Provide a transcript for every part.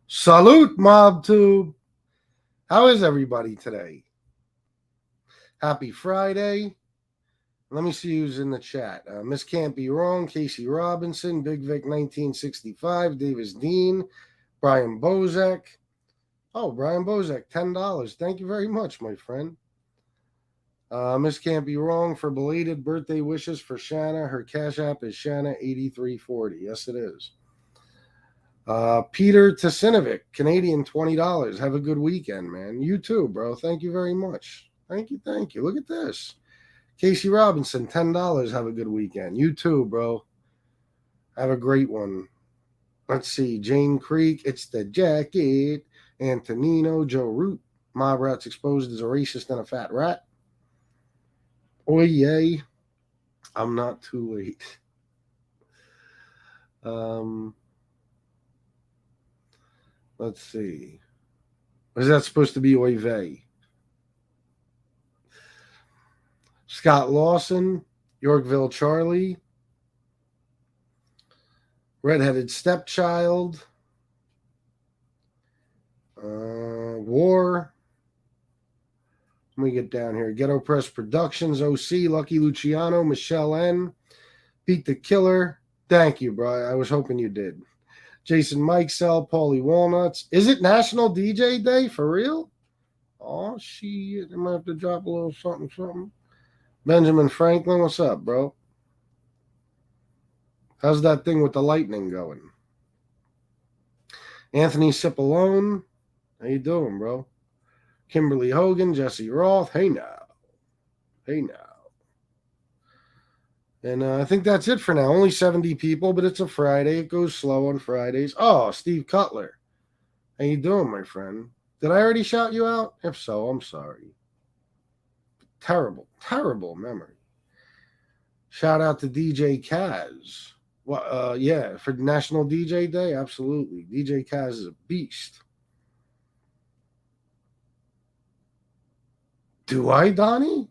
Salute, MobTube. How is everybody today? Happy Friday. Let me see who's in the chat. Miss Can't Be Wrong, Casey Robinson, Big Vic 1965, Davis Dean, Brian Bozek. Oh, Brian Bozek, $10. Thank you very much, my friend. Miss Can't Be Wrong for belated birthday wishes for Shanna. Her cash app is Shanna8340. Yes, it is. Peter Tasinovic, Canadian, $20. Have a good weekend, man. You too, bro. Thank you very much. Thank you. Look at this. Casey Robinson, $10. Have a good weekend. You too, bro. Have a great one. Let's see. Jane Creek, it's the jacket. Antonino, Joe Root. Mob Rat's exposed as a racist and a fat rat. Oy yay. I'm not too late. Let's see. Is that supposed to be oy vey? Scott Lawson, Yorkville Charlie, Redheaded Stepchild, War. Let me get down here. Ghetto Press Productions, OC, Lucky Luciano, Michelle N, Pete the Killer. Thank you, bro. I was hoping you did. Jason Mikesell, Paulie Walnuts. Is it National DJ Day for real? Oh, shit. I might have to drop a little something. Benjamin Franklin, what's up, bro? How's that thing with the lightning going? Anthony Cipollone, how you doing, bro? Kimberly Hogan, Jesse Roth, hey now. And I think that's it for now. Only 70 people, but it's a Friday. It goes slow on Fridays. Oh, Steve Cutler, how you doing, my friend? Did I already shout you out? If so, I'm sorry. Terrible memory. Shout out to DJ Kaz. Well, yeah, for National DJ Day, absolutely. DJ Kaz is a beast. Do I, Donnie?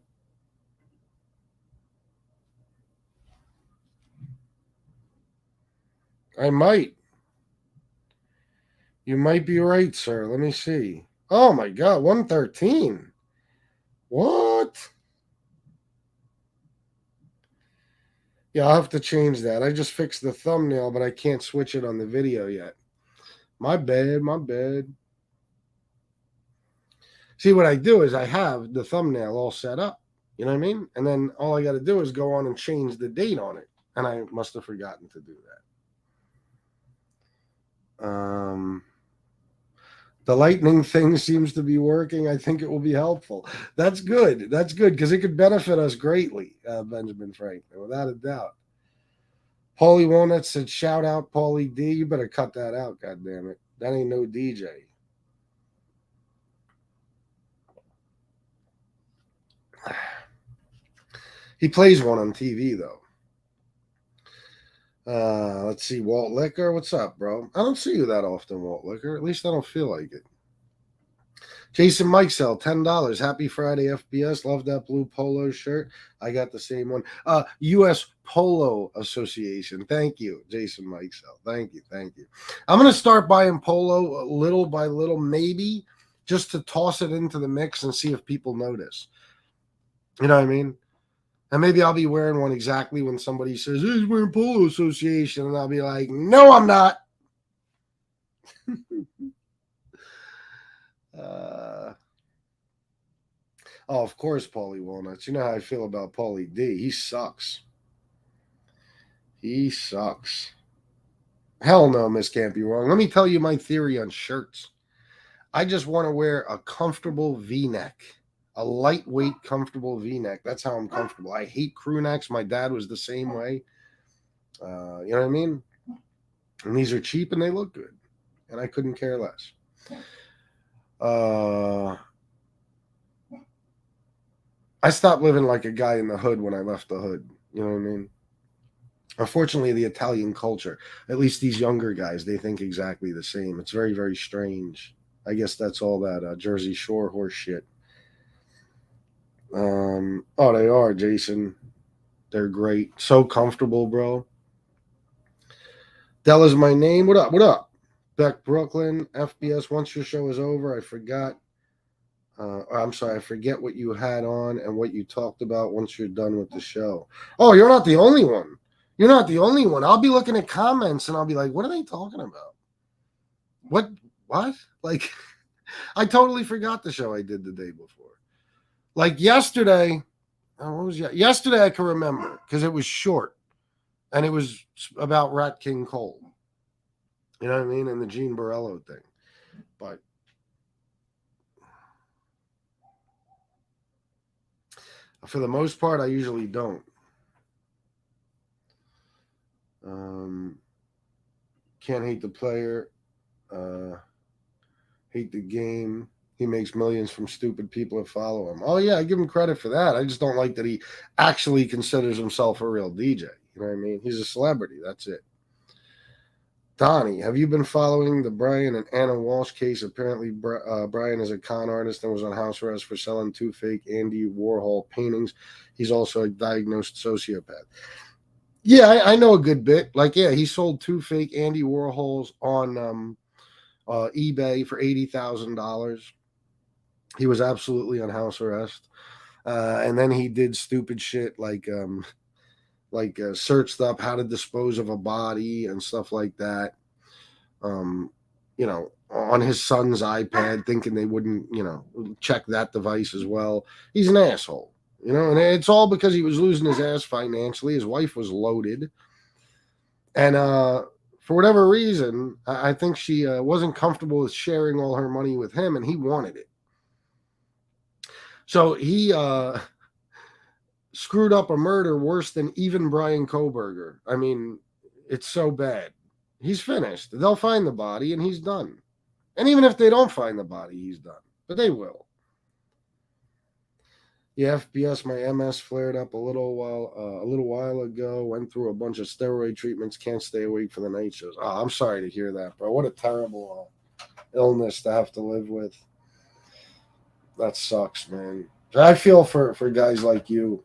I might. You might be right, sir. Let me see. Oh my God, 113. What? Yeah, I'll have to change that. I just fixed the thumbnail, but I can't switch it on the video yet. My bad. See, what I do is I have the thumbnail all set up. You know what I mean? And then all I got to do is go on and change the date on it. And I must have forgotten to do that. The lightning thing seems to be working. I think it will be helpful. That's good because it could benefit us greatly, Benjamin Franklin, without a doubt. Paulie Walnut said, shout out Paulie D. You better cut that out, goddammit. That ain't no DJ. He plays one on TV, though. Let's see. Walt Liquor, what's up, bro? I don't see you that often, Walt Liquor. At least I don't feel like it. Jason Mikesell, $10. Happy Friday, FBS. Love that blue polo shirt. I got the same one. U.S. Polo Association. Thank you, Jason Mikesell. Thank you. I'm going to start buying polo little by little, maybe, just to toss it into the mix and see if people notice. You know what I mean? And maybe I'll be wearing one exactly when somebody says, hey, he's wearing Polo Association. And I'll be like, no, I'm not. Oh, of course, Paulie Walnuts. You know how I feel about Paulie D. He sucks. Hell no, Miss Can't Be Wrong. Let me tell you my theory on shirts. I just want to wear a comfortable V-neck. A lightweight, comfortable V-neck. That's how I'm comfortable. I hate crew necks. My dad was the same way. You know what I mean? And these are cheap and they look good. And I couldn't care less. I stopped living like a guy in the hood when I left the hood. You know what I mean? Unfortunately, the Italian culture, at least these younger guys, they think exactly the same. It's very, very strange. I guess that's all that Jersey Shore horse shit. Oh, they are, Jason. They're great. So comfortable, bro. Della's my name. What up? Beck Brooklyn, FBS. Once your show is over, I forgot. I'm sorry, I forget what you had on and what you talked about once you're done with the show. Oh, you're not the only one. You're not the only one. I'll be looking at comments and I'll be like, what are they talking about? What? What? Like, I totally forgot the show I did the day before. Like yesterday, what was yesterday? I can remember because it was short and it was about Rat King Cole. You know what I mean? And the Gene Borello thing. But for the most part, I usually don't. Can't hate the player. Hate the game. He makes millions from stupid people that follow him. Oh, yeah, I give him credit for that. I just don't like that he actually considers himself a real DJ. You know what I mean? He's a celebrity. That's it. Donnie, have you been following the Brian and Anna Walsh case? Apparently, Brian is a con artist and was on house arrest for selling 2 fake Andy Warhol paintings. He's also a diagnosed sociopath. Yeah, I know a good bit. Like, yeah, he sold 2 fake Andy Warhols on eBay for $80,000. He was absolutely on house arrest, and then he did stupid shit like searched up how to dispose of a body and stuff like that. You know, on his son's iPad, thinking they wouldn't, check that device as well. He's an asshole, and it's all because he was losing his ass financially. His wife was loaded, and for whatever reason, I think she wasn't comfortable with sharing all her money with him, and he wanted it. So he screwed up a murder worse than even Brian Koberger. I mean, it's so bad. He's finished. They'll find the body, and he's done. And even if they don't find the body, he's done. But they will. Yeah, FBS, my MS flared up a little while ago. Went through a bunch of steroid treatments. Can't stay awake for the night shows. Oh, I'm sorry to hear that, bro. What a terrible illness to have to live with. That sucks, man. I feel for guys like you.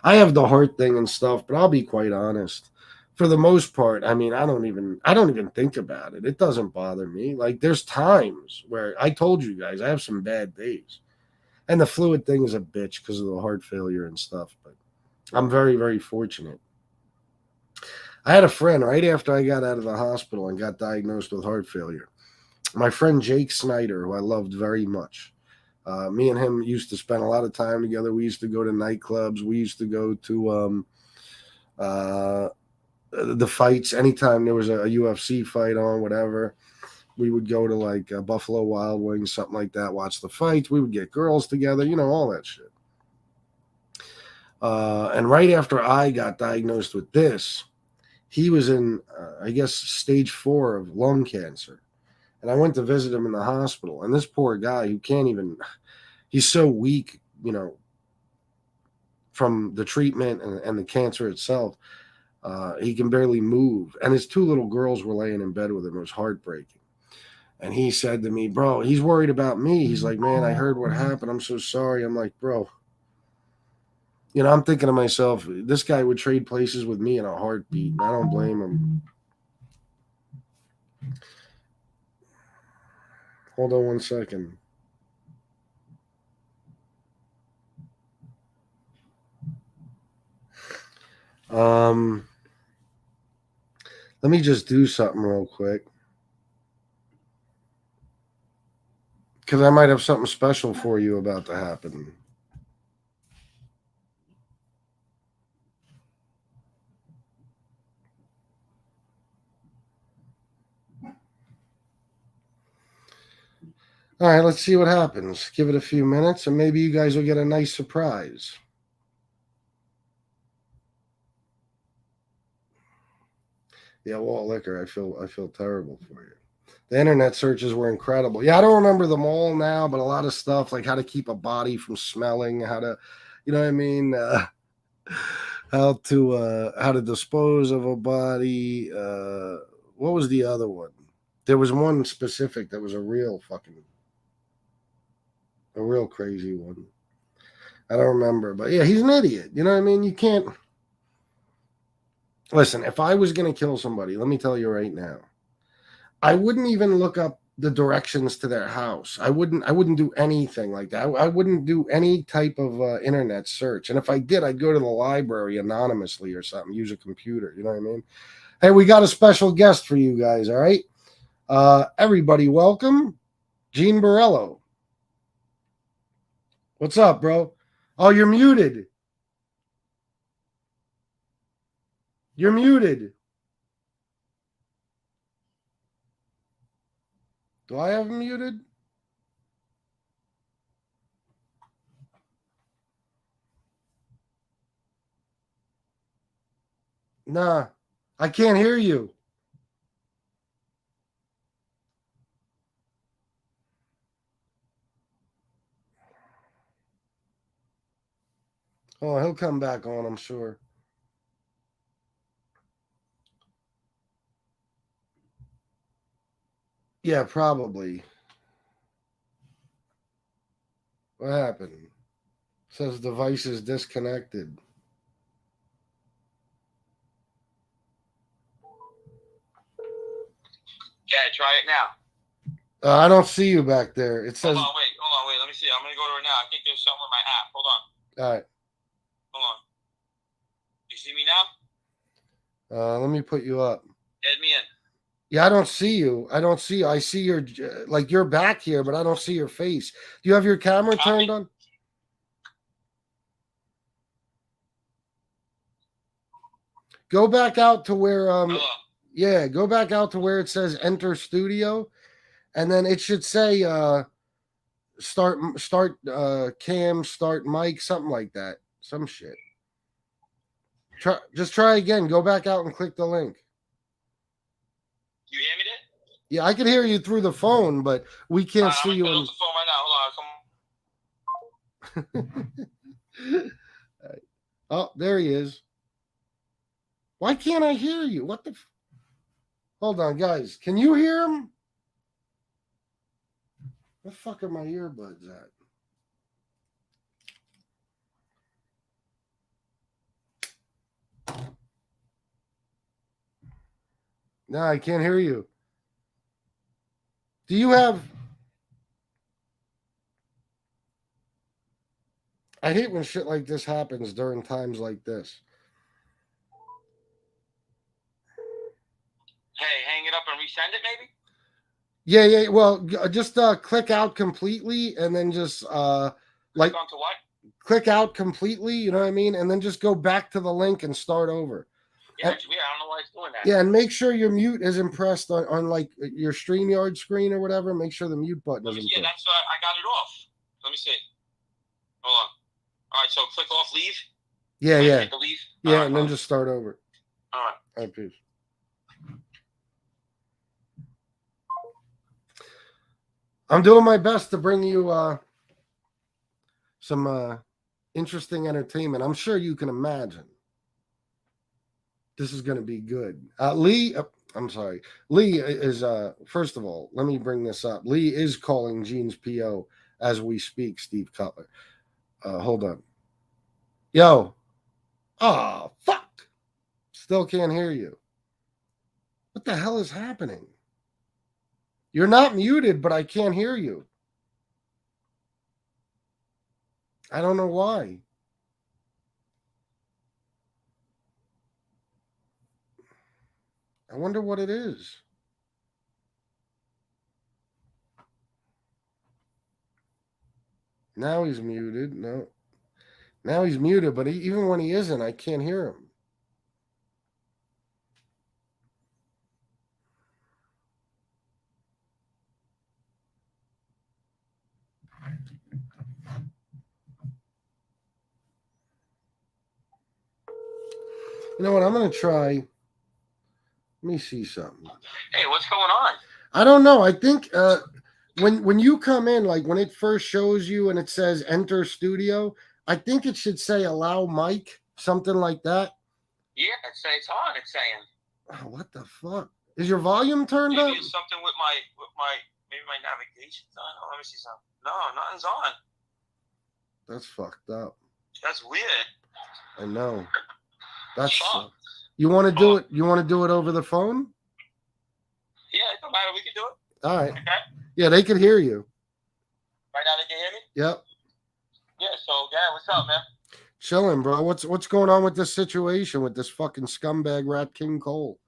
I have the heart thing and stuff, but I'll be quite honest. For the most part, I mean, I don't even think about it. It doesn't bother me. Like there's times where I told you guys I have some bad days. And the fluid thing is a bitch because of the heart failure and stuff, but I'm very, very fortunate. I had a friend right after I got out of the hospital and got diagnosed with heart failure. My friend Jake Snyder, who I loved very much. Me and him used to spend a lot of time together. We used to go to nightclubs. We used to go to the fights. Anytime there was a UFC fight on, whatever, we would go to like Buffalo Wild Wings, something like that, watch the fights. We would get girls together, all that shit. And right after I got diagnosed with this, he was in, I guess, stage 4 of lung cancer. And I went to visit him in the hospital. And this poor guy who can't even, he's so weak, from the treatment and the cancer itself. He can barely move. And his 2 little girls were laying in bed with him. It was heartbreaking. And he said to me, bro, he's worried about me. He's like, man, I heard what happened. I'm so sorry. I'm like, bro, I'm thinking to myself, this guy would trade places with me in a heartbeat. And I don't blame him. Hold on one second. Let me just do something real quick. Because I might have something special for you about to happen. All right, let's see what happens. Give it a few minutes, and maybe you guys will get a nice surprise. Yeah, Walt Liquor, I feel terrible for you. The internet searches were incredible. Yeah, I don't remember them all now, but a lot of stuff like how to keep a body from smelling, how to, you know what I mean, how to dispose of a body. What was the other one? There was one specific that was a real crazy one. I don't remember, but yeah, he's an idiot. You know what I mean? You can't listen. If I was going to kill somebody, let me tell you right now, I wouldn't even look up the directions to their house. I wouldn't do anything like that. I wouldn't do any type of internet search. And if I did, I'd go to the library anonymously or something, use a computer. You know what I mean? Hey, we got a special guest for you guys. All right, everybody, welcome, Gene Borello. What's up, bro? Oh, you're muted. You're muted. Do I have him muted? Nah, I can't hear you. Oh, he'll come back on, I'm sure. Yeah, probably. What happened? Says device is disconnected. Yeah, try it now. I don't see you back there. It says. Hold on, wait. Let me see. I'm gonna go to it now. I think there's something with my app. Hold on. All right. Hold on. You see me now? Let me put you up. Add me in. Yeah, I don't see you. I see your like you're back here, but I don't see your face. Do you have your camera turned on? Go back out to where yeah, go back out to where it says enter studio, and then it should say start cam, start mic, something like that. Some shit. Just try again. Go back out and click the link. You hear me there? Yeah, I can hear you through the phone, but we can't see you. I'm on the phone right now. Hold on. Oh, there he is. Why can't I hear you? What the? Hold on, guys. Can you hear him? What the fuck are my earbuds at? No, I can't hear you. Do you have... I hate when shit like this happens during times like this. Hey, hang it up and resend it, maybe? Yeah. Well, just click out completely and then just click onto what? Click out completely, you know what I mean? And then just go back to the link and start over. Yeah, it's weird. I don't know why it's doing that. Yeah, and make sure your mute is impressed on like your StreamYard screen or whatever. Make sure the mute button is impressed. Yeah, that's I got it off. Let me see. Hold on. All right, so click off leave. Yeah. Leave. Yeah, and then just start over. All right. All right, peace. I'm doing my best to bring you some interesting entertainment. I'm sure you can imagine. This is going to be good. Lee, I'm sorry. Lee is, first of all, let me bring this up. Lee is calling Gene's PO as we speak, Steve Cutler. Hold on. Yo. Oh, fuck. Still can't hear you. What the hell is happening? You're not muted, but I can't hear you. I don't know why. I wonder what it is. Now he's muted. No. Now he's muted, but even when he isn't, I can't hear him. You know what? I'm going to try. Let me see something. Hey, what's going on? I don't know. I think when you come in, like when it first shows you and it says enter studio, I think it should say allow mic, something like that. Yeah, it's on. It's saying. Oh, what the fuck? Is your volume turned up? Maybe it's something with my maybe my navigation's on. Oh, let me see something. No, nothing's on. That's fucked up. That's weird. I know. That's you want to do it? You want to do it over the phone? Yeah, it's no matter. We can do it. All right. Okay. Yeah, they can hear you. Right now they can hear me. Yep. Yeah. So yeah, what's up, man? Chilling, bro. What's going on with this situation with this fucking scumbag rat King Cole?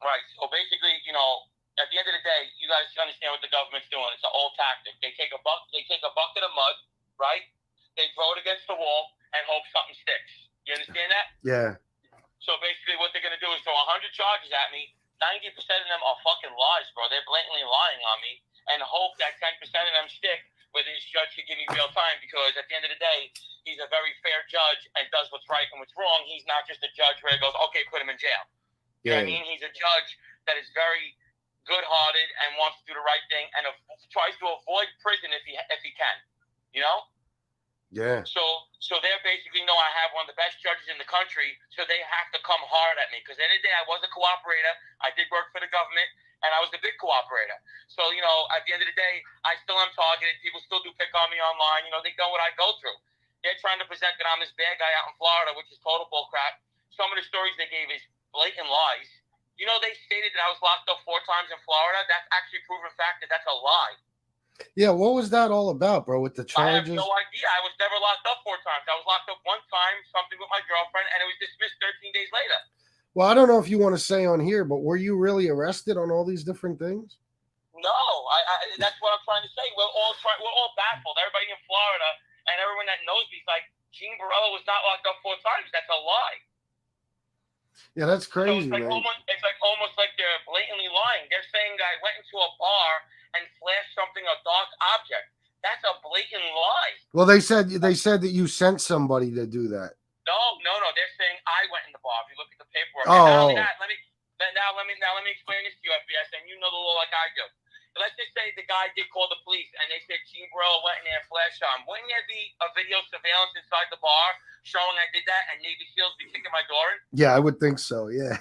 Right. So basically, you know, at the end of the day, you guys understand what the government's doing. It's an old tactic. They take a bucket of mud, right? They throw it against the wall and hope something sticks. You understand that? Yeah. So basically, what they're gonna do is throw 100 charges at me. 90% of them are fucking lies, bro. They're blatantly lying on me, and hope that 10% of them stick, where this judge could give me real time. Because at the end of the day, he's a very fair judge and does what's right and what's wrong. He's not just a judge where he goes, okay, put him in jail. You know what I mean? He's a judge that is very good-hearted and wants to do the right thing and tries to avoid prison if he can. You know? Yeah. So they basically know I have one of the best judges in the country, so they have to come hard at me. Because at the end of the day, I was a cooperator. I did work for the government, and I was a big cooperator. So, you know, at the end of the day, I still am targeted. People still do pick on me online. You know, they know what I go through. They're trying to present that I'm this bad guy out in Florida, which is total bullcrap. Some of the stories they gave is blatant lies. You know, they stated that I was locked up 4 times in Florida. That's actually proven fact that that's a lie. Yeah, what was that all about, bro, with the charges? I have no idea. I was never locked up 4 times. I was locked up 1 time, something with my girlfriend, and it was dismissed 13 days later. Well, I don't know if you want to say on here, but were you really arrested on all these different things? No, that's what I'm trying to say. We're all baffled. Everybody in Florida and everyone that knows me is like, Gene Borello was not locked up 4 times. That's a lie. Yeah, that's crazy, so it's man. It's almost like they're blatantly lying. They're saying that I went into a bar and flashed something, a dark object. That's a blatant lie. Well, they said that you sent somebody to do that. No. They're saying I went in the bar. If you look at the paperwork. Oh. And not only that, let me explain this to you, FBS, and you know the law like I do. Let's just say the guy did call the police, and they said Gene Borello went in there and flashed on. Wouldn't there be a video surveillance inside the bar showing I did that, and Navy SEALs be kicking my door in? Yeah, I would think so. Yeah.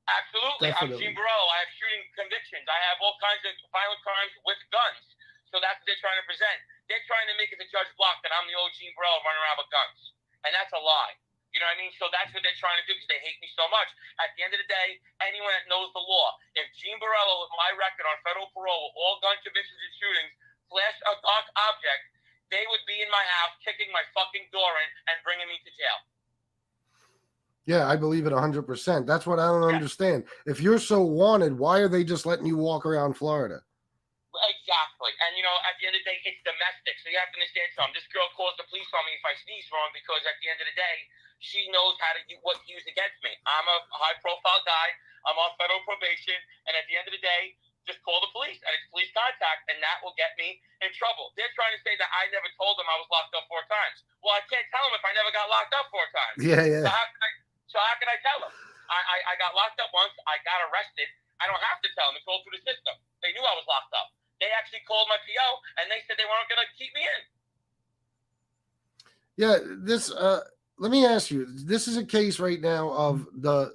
Absolutely. Definitely. I'm Gene Borello. I have shooting convictions. I have all kinds of violent crimes with guns. So that's what they're trying to present. They're trying to make it the judge block that I'm the old Gene Borello running around with guns. And that's a lie. You know what I mean? So that's what they're trying to do because they hate me so much. At the end of the day, anyone that knows the law, if Gene Borello, with my record on federal parole, with all gun convictions and shootings, flashed a dark object, they would be in my house kicking my fucking door in and bringing me to jail. Yeah, I believe it 100%. That's what I don't understand. If you're so wanted, why are they just letting you walk around Florida? Exactly. And, you know, at the end of the day, it's domestic. So you have to understand something. This girl calls the police on me if I sneeze wrong because at the end of the day, she knows what to use against me. I'm a high-profile guy. I'm on federal probation. And at the end of the day, just call the police. And it's police contact. And that will get me in trouble. They're trying to say that I never told them I was locked up 4 times. Well, I can't tell them if I never got locked up 4 times. Yeah. So how can I tell them? I got locked up once. I got arrested. I don't have to tell them. It's all through the system. They knew I was locked up. They actually called my PO, and they said they weren't going to keep me in. Yeah, this let me ask you. This is a case right now of the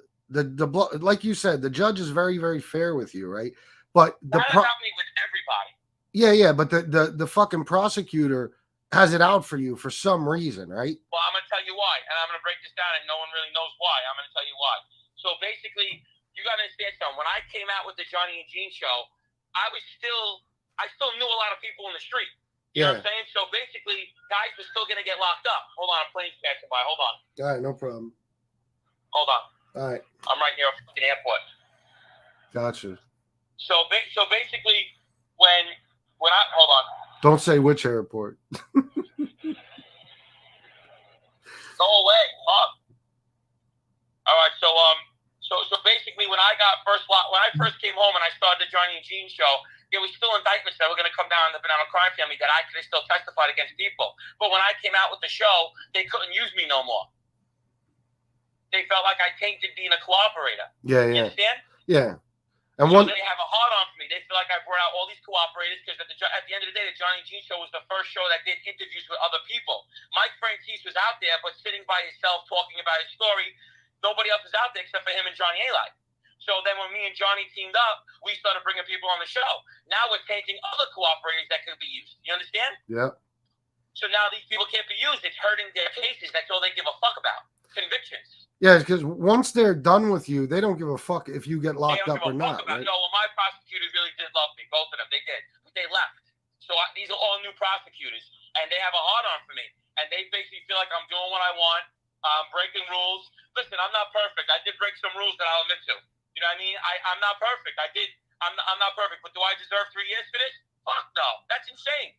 like you said, the judge is very, very fair with you, right? But that has happened with everybody. Yeah, but the fucking prosecutor has it out for you for some reason, right? Well, I'm going to tell you why, and I'm going to break this down, and no one really knows why. I'm going to tell you why. So basically, you got to understand something. When I came out with the Johnny and Gene show, I still knew a lot of people in the street. You know what I'm saying? So basically, guys were still going to get locked up. Hold on, a plane's passing by. Hold on. All right, no problem. Hold on. All right. I'm right near a fucking airport. Gotcha. So basically, when I hold on. Don't say which airport. Go away. Fuck. All right. So basically, when I first came home and I started the Johnny and Gene show, there was still indictments that were going to come down on the Banana Crime Family that I could have still testified against people. But when I came out with the show, they couldn't use me no more. They felt like I tainted being a cooperator. Yeah. You understand? Yeah. And so they have a hard-on for me. They feel like I brought out all these cooperators because at the end of the day, the Johnny and Gene show was the first show that did interviews with other people. Mike Francis was out there, but sitting by himself talking about his story. Nobody else was out there except for him and Johnny A-Light. So then when me and Johnny teamed up, we started bringing people on the show. Now we're taking other cooperators that could be used. You understand? Yeah. So now these people can't be used. It's hurting their cases. That's all they give a fuck about. Convictions. Yeah, because once they're done with you, they don't give a fuck if you get They locked don't up give or a fuck not, about right? No, well, my prosecutors really did love me. Both of them. They did. But they left. So these are all new prosecutors. And they have a hard-on for me. And they basically feel like I'm doing what I want, breaking rules. Listen, I'm not perfect. I did break some rules that I'll admit to. You know what I mean? I'm not perfect. I'm not perfect. But do I deserve 3 years for this? Fuck no. That's insane.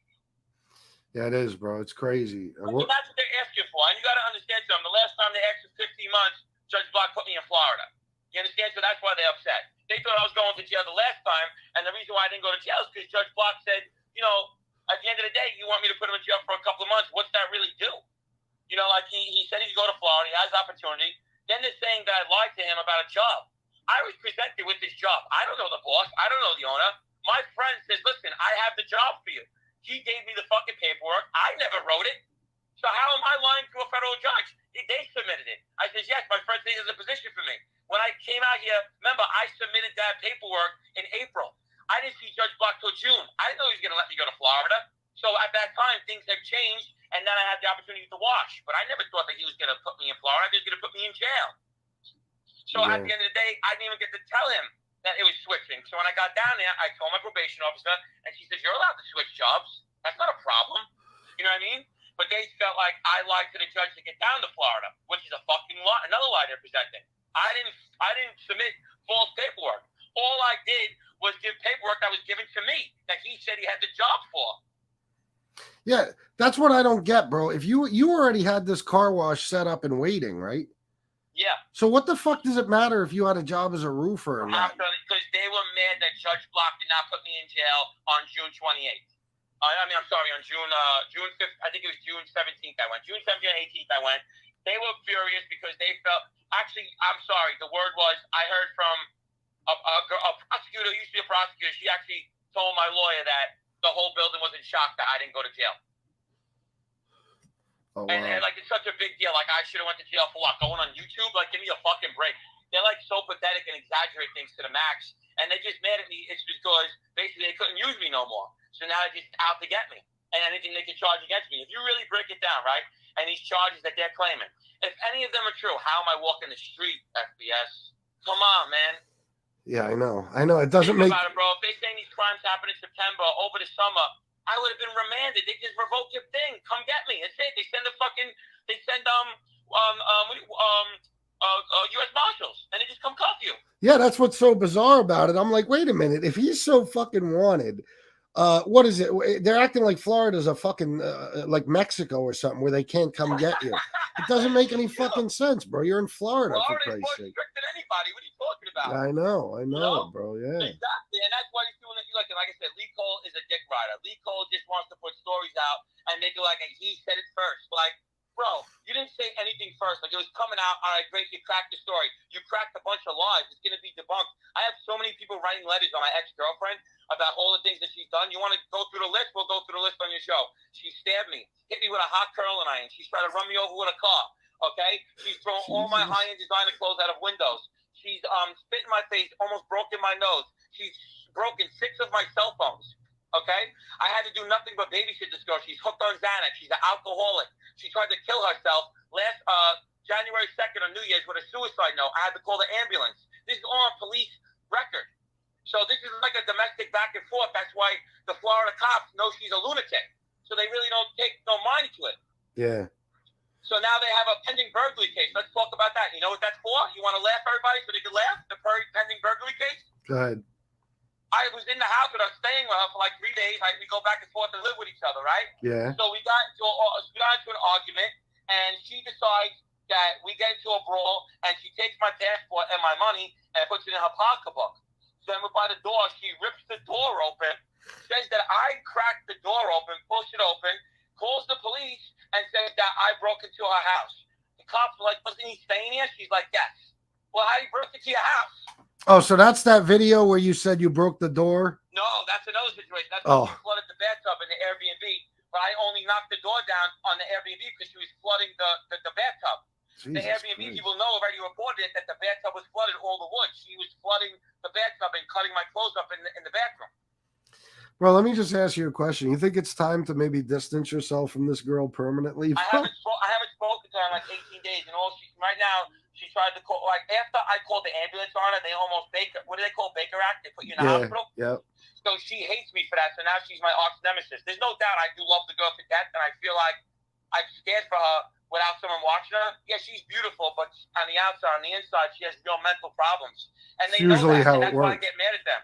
Yeah, it is, bro. It's crazy. But that's what they're asking for. And you got to understand something. The last time they asked for 15 months, Judge Block put me in Florida. You understand? So that's why they're upset. They thought I was going to jail the last time, and the reason why I didn't go to jail is because Judge Block said, you know, at the end of the day, you want me to put him in jail for a couple of months. What's that really do? You know, like he said he'd go to Florida. He has opportunity. Then they're saying that I lied to him about a job. I was presented with this job. I don't know the boss. I don't know the owner. My friend says, listen, I have the job for you. He gave me the fucking paperwork. I never wrote it. So how am I lying to a federal judge? They submitted it. I said, yes, my friend says there's a position for me. When I came out here, remember, I submitted that paperwork in April. I didn't see Judge Block till June. I didn't know he was going to let me go to Florida. So at that time, things have changed, and then I had the opportunity to wash. But I never thought that he was going to put me in Florida. He was going to put me in jail. So at the end of the day, I didn't even get to tell him that it was switching. So when I got down there, I told my probation officer, and she says, you're allowed to switch jobs. That's not a problem. You know what I mean? But they felt like I lied to the judge to get down to Florida, which is a fucking lie. Another lie they're presenting. I didn't submit false paperwork. All I did was give paperwork that was given to me that he said he had the job for. Yeah, that's what I don't get, bro. If you already had this car wash set up and waiting, right? Yeah. So what the fuck does it matter if you had a job as a roofer or not? Because they were mad that Judge Block did not put me in jail on June 28th. I'm sorry, on June 5th, I think it was June 17th I went. June 17th and 18th I went. They were furious because they felt, actually, I'm sorry, the word was, I heard from a prosecutor, used to be a prosecutor, she actually told my lawyer that the whole building was in shock that I didn't go to jail. Oh, wow. And like, it's such a big deal. Like, I should have went to jail for what? Going on YouTube? Like, give me a fucking break. They're like so pathetic and exaggerate things to the max. And they're just mad at me. It's because basically they couldn't use me no more. So now they're just out to get me. And anything they can charge against me. If you really break it down, right? And these charges that they're claiming, if any of them are true, how am I walking the street, FBS? Come on, man. Yeah, I know. It doesn't Think make... about it, bro. If they say these crimes happen in September, over the summer, I would have been remanded. They just revoke your thing. Come get me. It's it. They send U.S. Marshals, and they just come cuff you. Yeah, that's what's so bizarre about it. I'm like, wait a minute. If he's so fucking wanted, what is it? They're acting like Florida's a fucking like Mexico or something where they can't come get you. It doesn't make any fucking sense, bro. You're in Florida, for Florida's Christ's more sake. strict than anybody. What are you talking about? I know, You know? bro. Yeah. Exactly, and that's why he's doing it. Like I said, Lee Cole is a dick rider. Lee Cole just wants to put stories out and make it like he said it first. Like, bro, you didn't say anything first. Like, it was coming out. All right, great, you cracked the story. You cracked a bunch of lies. It's going to be debunked. I have so many people writing letters on my ex-girlfriend about all the things that she's done. You want to go through the list? We'll go through the list on your show. She stabbed me, hit me with a hot curling iron. She's trying to run me over with a car. Okay? She's thrown all my high-end designer clothes out of windows. She's spit in my face, almost broken my nose. She's broken 6 of my cell phones. Okay? I had to do nothing but babysit this girl. She's hooked on Xanax. She's an alcoholic. She tried to kill herself last January 2nd on New Year's with a suicide note. I had to call the ambulance. This is all on police record. So this is like a domestic back and forth. That's why the Florida cops know she's a lunatic. So they really don't take no mind to it. Yeah. So now they have a pending burglary case. Let's talk about that. You know what that's for? You want to laugh, everybody, so they can laugh? The pending burglary case? Go ahead. I was in the house with her, staying with her for like 3 days. We go back and forth and live with each other, right? Yeah. So we got into an argument, and she decides that we get into a brawl, and she takes my passport and my money and puts it in her pocketbook. So then we're by the door. She rips the door open, says that I cracked the door open, pushed it open, calls the police, and says that I broke into her house. The cops were like, wasn't he staying here? She's like, yes. Well, how do you break into your house? Oh, so that's that video where you said you broke the door? No, that's another situation. That's when she flooded the bathtub in the Airbnb, but I only knocked the door down on the Airbnb because she was flooding the bathtub. Jesus the Airbnb Christ. People know already reported it that the bathtub was flooded all the wood. She was flooding the bathtub and cutting my clothes up in the bathroom. Bro, let me just ask you a question. You think it's time to maybe distance yourself from this girl permanently? I haven't spoken to her in like 18 days, and right now she's tried to call, like, after I called the ambulance on her, they almost what do they call Baker Act? They put you in the hospital. Yeah. So she hates me for that. So now she's my arch nemesis. There's no doubt I do love the girl to death, and I feel like I'm scared for her without someone watching her. Yeah, she's beautiful, but on the outside, on the inside, she has real mental problems. And they know usually that, how and it that's why I works. get mad at them.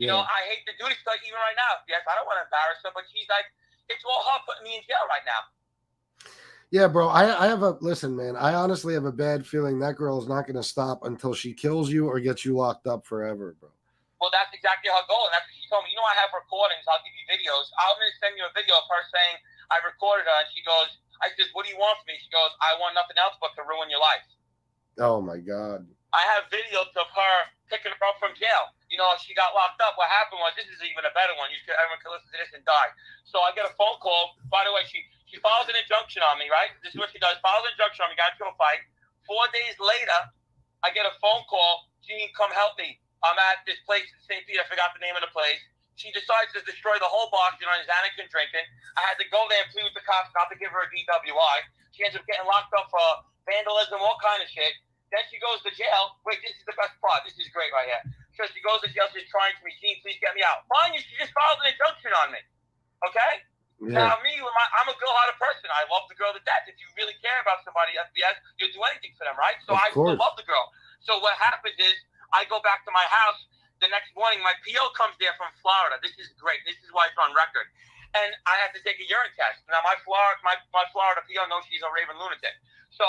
You know, I hate to do this, like, even right now. Yes, I don't want to embarrass her, but she's like, it's all her putting me in jail right now. Yeah, bro. I have listen, man. I honestly have a bad feeling that girl is not going to stop until she kills you or gets you locked up forever, bro. Well, that's exactly her goal, and that's what she told me. You know, I have recordings. I'll give you videos. I'm going to send you a video of her saying I recorded her, and she goes, I said, what do you want from me? She goes, I want nothing else but to ruin your life. Oh, my God. I have videos of her picking her up from jail. You know, she got locked up. What happened was, this is even a better one. Everyone can listen to this and die. So I get a phone call. By the way, she files an injunction on me, right? This is what she does. Files an injunction on me. Got into a fight. 4 days later, I get a phone call. Gene, come help me. I'm at this place in St. Pete. I forgot the name of the place. She decides to destroy the whole box. You know, Xanax and drinking. I had to go there and plead with the cops not to give her a DWI. She ends up getting locked up for vandalism, all kind of shit. Then she goes to jail. Wait, this is the best part. This is great right here. So she goes to jail. She's trying to me. Gene, please get me out. Fine, she just filed an injunction on me. Okay? Yeah. Now, me, I'm a good-hearted person. I love the girl to death. If you really care about somebody, SBS, you'll do anything for them, right? So I still love the girl. So what happens is I go back to my house the next morning. My PO comes there from Florida. This is great. This is why it's on record. And I have to take a urine test. Now, my Florida PO knows she's a raving lunatic. So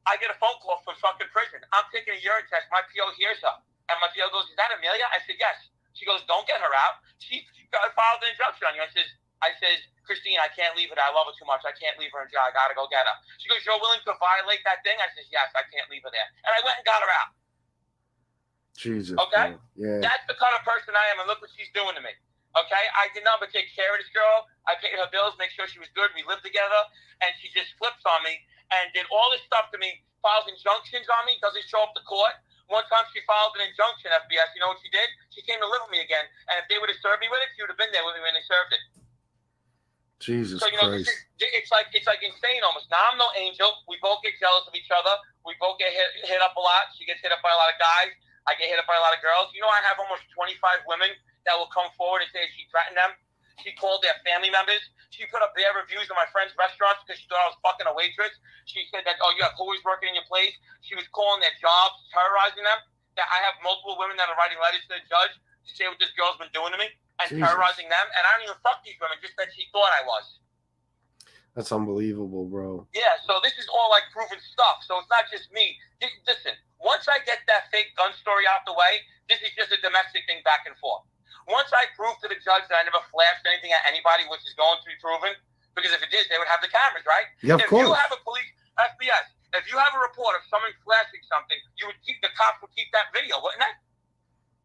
I get a phone call from fucking prison. I'm taking a urine test. My PO hears her. And my PO goes, is that Amelia? I said, yes. She goes, don't get her out. She filed an injunction on you. I says, Christine, I can't leave her. I love her too much. I can't leave her in jail. I got to go get her. She goes, you're willing to violate that thing? I says, yes, I can't leave her there. And I went and got her out. Jesus. Okay? Man. Yeah. That's the kind of person I am, and look what she's doing to me. Okay? I did not but take care of this girl. I paid her bills, make sure she was good. We lived together. And she just flips on me and did all this stuff to me, files injunctions on me, doesn't show up to court. One time she filed an injunction, SBS. You know what she did? She came to live with me again. And if they would have served me with it, she would have been there with me when they served it. Jesus so, you know, Christ. It's like insane almost. Now, I'm no angel. We both get jealous of each other. We both get hit up a lot. She gets hit up by a lot of guys. I get hit up by a lot of girls. You know, I have almost 25 women that will come forward and say she threatened them. She called their family members. She put up their reviews of my friends' restaurants because she thought I was fucking a waitress. She said that, oh, you have always working in your place. She was calling their jobs, terrorizing them. That I have multiple women that are writing letters to the judge to say what this girl's been doing to me and terrorizing them. And I don't even fuck these women, just that she thought I was. That's unbelievable, bro. Yeah, so this is all like proven stuff. So it's not just me. Listen, once I get that fake gun story out the way, this is just a domestic thing back and forth. Once I prove to the judge that I never flashed anything at anybody, which is going to be proven, because if it did, they would have the cameras, right? Yeah, of course. If you have a police, SBS, if you have a report of someone flashing something, the cops would keep that video, wouldn't they?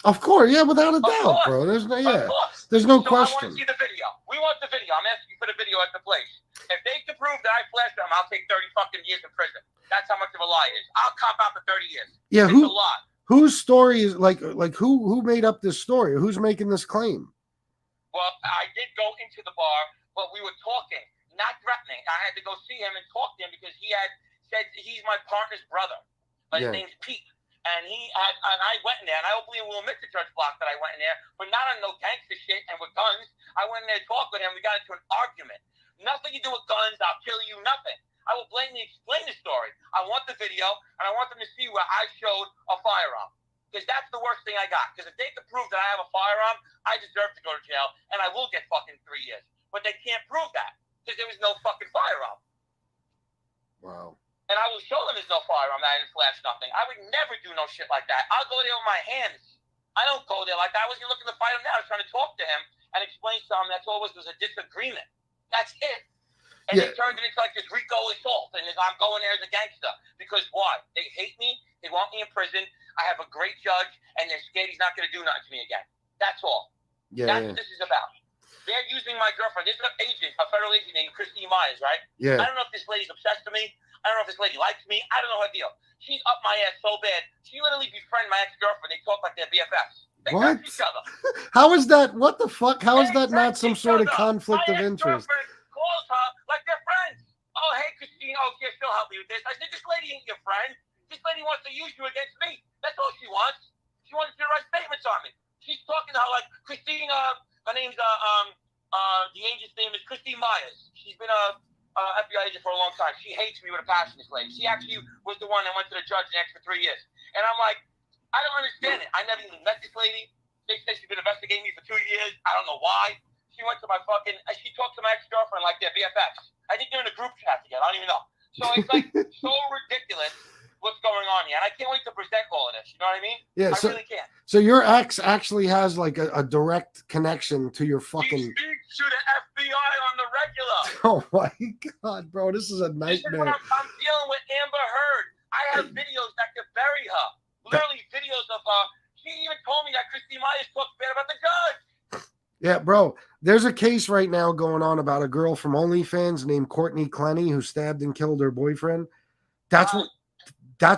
Of course, yeah, without a doubt, bro. There's no question. I want to see the video. We want the video. I'm asking you for the video at the place. If they can prove that I flashed them, I'll take 30 fucking years in prison. That's how much of a lie it is. I'll cop out for 30 years. Yeah, it's a lot. Whose story is like who made up this story? Who's making this claim? Well, I did go into the bar, but we were talking, not threatening. I had to go see him and talk to him because he had said he's my partner's brother. But his name's Pete. And I went in there, and I hopefully will admit to Judge Block that I went in there, but not on no gangster shit and with guns. I went in there to talk with him. We got into an argument. Nothing to do with guns. I'll kill you. Nothing. I will blatantly explain the story. I want the video, and I want them to see where I showed a firearm. Because that's the worst thing I got. Because if they can prove that I have a firearm, I deserve to go to jail, and I will get fucking 3 years. But they can't prove that, because there was no fucking firearm. Wow. And I will show them there's no firearm, that I didn't flash nothing. I would never do no shit like that. I'll go there with my hands. I don't go there like that. I wasn't looking to fight him now. I was trying to talk to him and explain to him that's all it was a disagreement. That's it. And they turned it into like this RICO assault. And I'm going there as a gangster. Because why? They hate me. They want me in prison. I have a great judge. And they're scared he's not going to do nothing to me again. That's all. That's what this is about. They're using my girlfriend. There's an agent, a federal agent named Christine Myers, right? Yeah. I don't know if this lady's obsessed with me. I don't know if this lady likes me. I don't know her deal. She's up my ass so bad. She literally befriended my ex-girlfriend. They talk like they're BFFs. They what? touch each other. How is that? What the fuck? How is that not some sort of conflict of interest? My ex-girlfriend calls her like they're friends. Oh, hey, Christine. Oh, yeah, she'll help me with this. I said, this lady ain't your friend. This lady wants to use you against me. That's all she wants. She wants you to write statements on me. She's talking to her like Christine. Her name's the agent's name is Christine Myers. She's been a FBI agent for a long time. She hates me with a passion. This lady. She actually was the one that went to the judge next for 3 years. And I'm like, I don't understand it. I never even met this lady. They say she's been investigating me for 2 years. I don't know why. She went to my fucking. She talked to my ex-girlfriend like they're BFFs. I think they're in a group chat together. I don't even know. So it's like so ridiculous what's going on here, and I can't wait to present all of this. You know what I mean? Yeah, I really can't. So your ex actually has like a direct connection to your fucking. She speaks to the FBI on the regular. Oh my god, bro, this is a nightmare. This is what I'm dealing with Amber Heard. I have videos that could bury her. Literally videos of her. She even told me that Christine Myers talked bad about the judge. Yeah, bro. There's a case right now going on about a girl from OnlyFans named Courtney Clenny who stabbed and killed her boyfriend. That's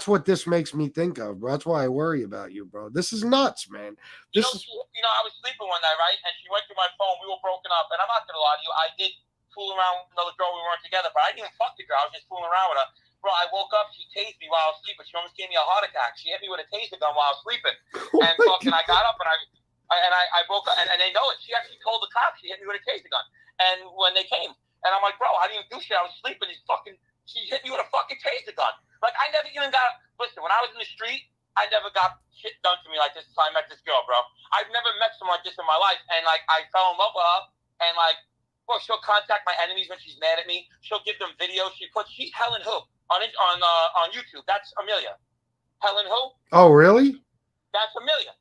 what this makes me think of, bro. That's why I worry about you, bro. This is nuts, man. I was sleeping one night, right? And she went through my phone. We were broken up, and I'm not gonna lie to you. I did fool around with another girl. We weren't together, but I didn't even fuck the girl. I was just fooling around with her. Bro, I woke up. She tased me while I was sleeping. She almost gave me a heart attack. She hit me with a taser gun while I was sleeping, and fucking, I got up and I woke up, and they know it. She actually told the cops she hit me with a taser gun. And when they came, and I'm like, bro, I didn't even do shit. I was sleeping. She hit me with a fucking taser gun. Like, I never even got. Listen, when I was in the street, I never got shit done to me like this until I met this girl, bro. I've never met someone like this in my life, and like, I fell in love with her, and like, bro, she'll contact my enemies when she's mad at me. She'll give them videos. She's Helen who on YouTube. That's Amelia. Helen who? Oh, really? That's Amelia.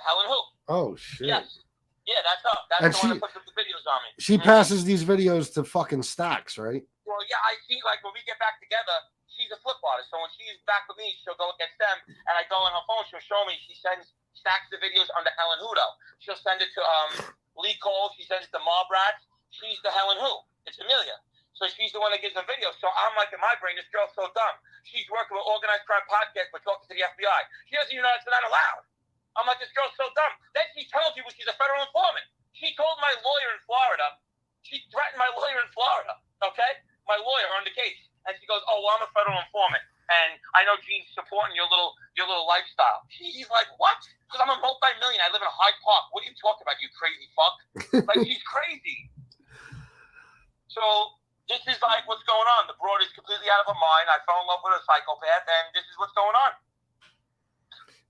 Helen who? Oh shit. Yes. Yeah, that's her. That's the one that puts up the videos on me. She passes these videos to fucking Stacks, right? Well, yeah, I see. Like when we get back together, she's a flip artist. So when she's back with me, she'll go against them, and I go on her phone. She'll show me. She sends Stacks the videos under Helen Hudo. She'll send it to Lee Cole. She sends it to Mob Rats. She's the Helen Who. It's Amelia. So she's the one that gives the video. So I'm like, in my brain, this girl's so dumb. She's working with Organized Crime Podcast, but talking to the FBI. She doesn't even know it's not allowed. I'm like, this girl's so dumb. Then she tells people she's a federal informant. She told my lawyer in Florida. She threatened my lawyer in Florida. Okay, my lawyer on the case, and she goes, "Oh, well, I'm a federal informant, and I know Gene's supporting your little lifestyle." He's like, "What?" Because I'm a multi-millionaire. I live in Hyde Park. What are you talking about, you crazy fuck? Like, she's crazy. So this is like what's going on. The broad is completely out of her mind. I fell in love with a psychopath, and this is what's going on.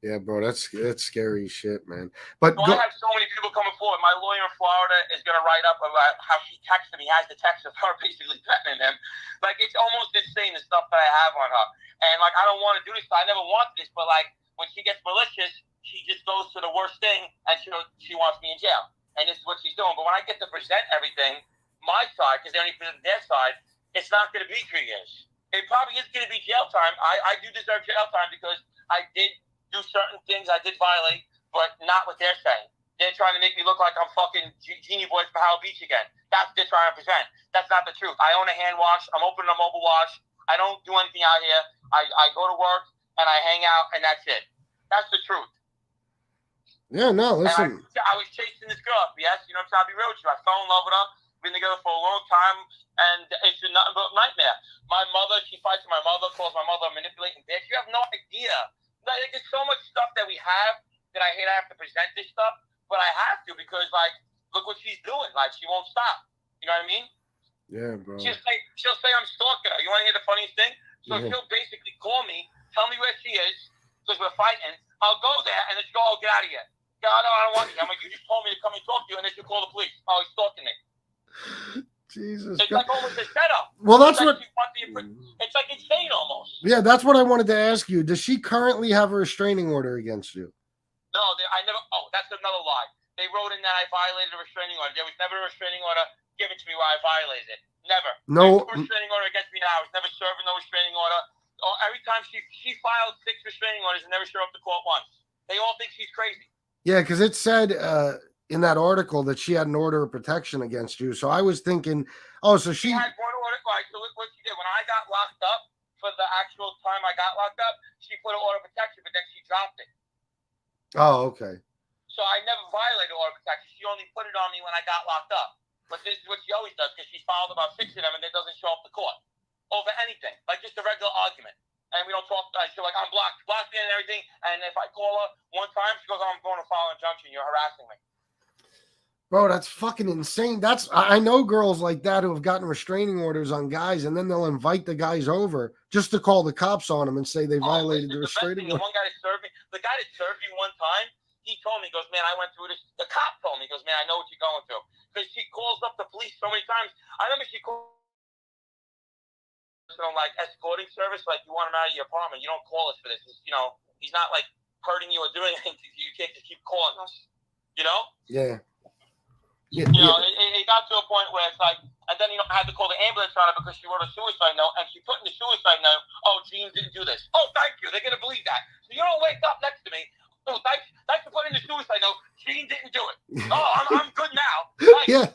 Yeah, bro, that's scary shit, man. But I have so many people coming forward. My lawyer in Florida is going to write up about how she texted me. Has the text of her basically threatening him. Like, it's almost insane, the stuff that I have on her. And like, I don't want to do this. I never wanted this, but like, when she gets malicious, she just goes to the worst thing, and she wants me in jail. And this is what she's doing. But when I get to present everything, my side, because they only present their side, it's not going to be 3 years. It probably is going to be jail time. I do deserve jail time because I did do certain things I did violate, but not what they're saying. They're trying to make me look like I'm fucking Genie Boys for Howell Beach again. That's what they're trying to present. That's not the truth. I own a hand wash. I'm opening a mobile wash. I don't do anything out here. I go to work and I hang out, and that's it. That's the truth. Yeah, no, listen. I was chasing this girl, yes. You know, I'm trying to be real with you. I fell in love with her. Been together for a long time, and it's been nothing but a nightmare. My mother, she fights with my mother, calls my mother a manipulating bitch. You have no idea. Like, there's so much stuff that we have that I hate I have to present this stuff, but I have to because, like, look what she's doing. Like, she won't stop. You know what I mean? Yeah, bro. She'll say I'm stalking her. You want to hear the funniest thing? So she'll basically call me, tell me where she is, because we're fighting. I'll go there, and then she'll go, "Oh, get out of here." "No, I don't want you." I'm like, "You just told me to come and talk to you," and then she'll call the police. "Oh, he's stalking me." Jesus. It's like almost a setup. Well, that's what. It's like insane almost. Yeah, that's what I wanted to ask you. Does she currently have a restraining order against you? No, I never. Oh, that's another lie. They wrote in that I violated a restraining order. There was never a restraining order given to me where I violated it. Never. No. There's no restraining order against me now. I was never serving no restraining order. Oh, every time she filed 6 restraining orders and never showed up to court once. They all think she's crazy. Yeah, because it said in that article that she had an order of protection against you. So I was thinking, oh, so she had one order. Right, so look what she did. When I got locked up, for the actual time I got locked up, she put an order of protection, but then she dropped it. Oh, okay. So I never violated order of protection. She only put it on me when I got locked up. But this is what she always does, because she's filed about 6 of them and it doesn't show up to court over anything, like just a regular argument. and we don't talk. She's like, I'm blocked and everything. And if I call her one time, she goes, oh, I'm going to file an injunction. You're harassing me. Bro, that's fucking insane. I know girls like that who have gotten restraining orders on guys, and then they'll invite the guys over just to call the cops on them and say they violated the restraining order. The one guy that served me, the guy that served me one time, he told me, he goes, man, I went through this. The cop told me, he goes, man, I know what you're going through. Because she calls up the police so many times. I remember she called like escorting service, like you want him out of your apartment. You don't call us for this. It's, he's not like hurting you or doing anything to you. You can't just keep calling us. Yeah. It got to a point where it's like, and then I had to call the ambulance on her because she wrote a suicide note, and she put in the suicide note, oh, Gene didn't do this. Oh, thank you. They're gonna believe that. So you don't wake up next to me. Oh, thanks for putting in the suicide note. Gene didn't do it. Oh, I'm good now. Thanks. Yeah.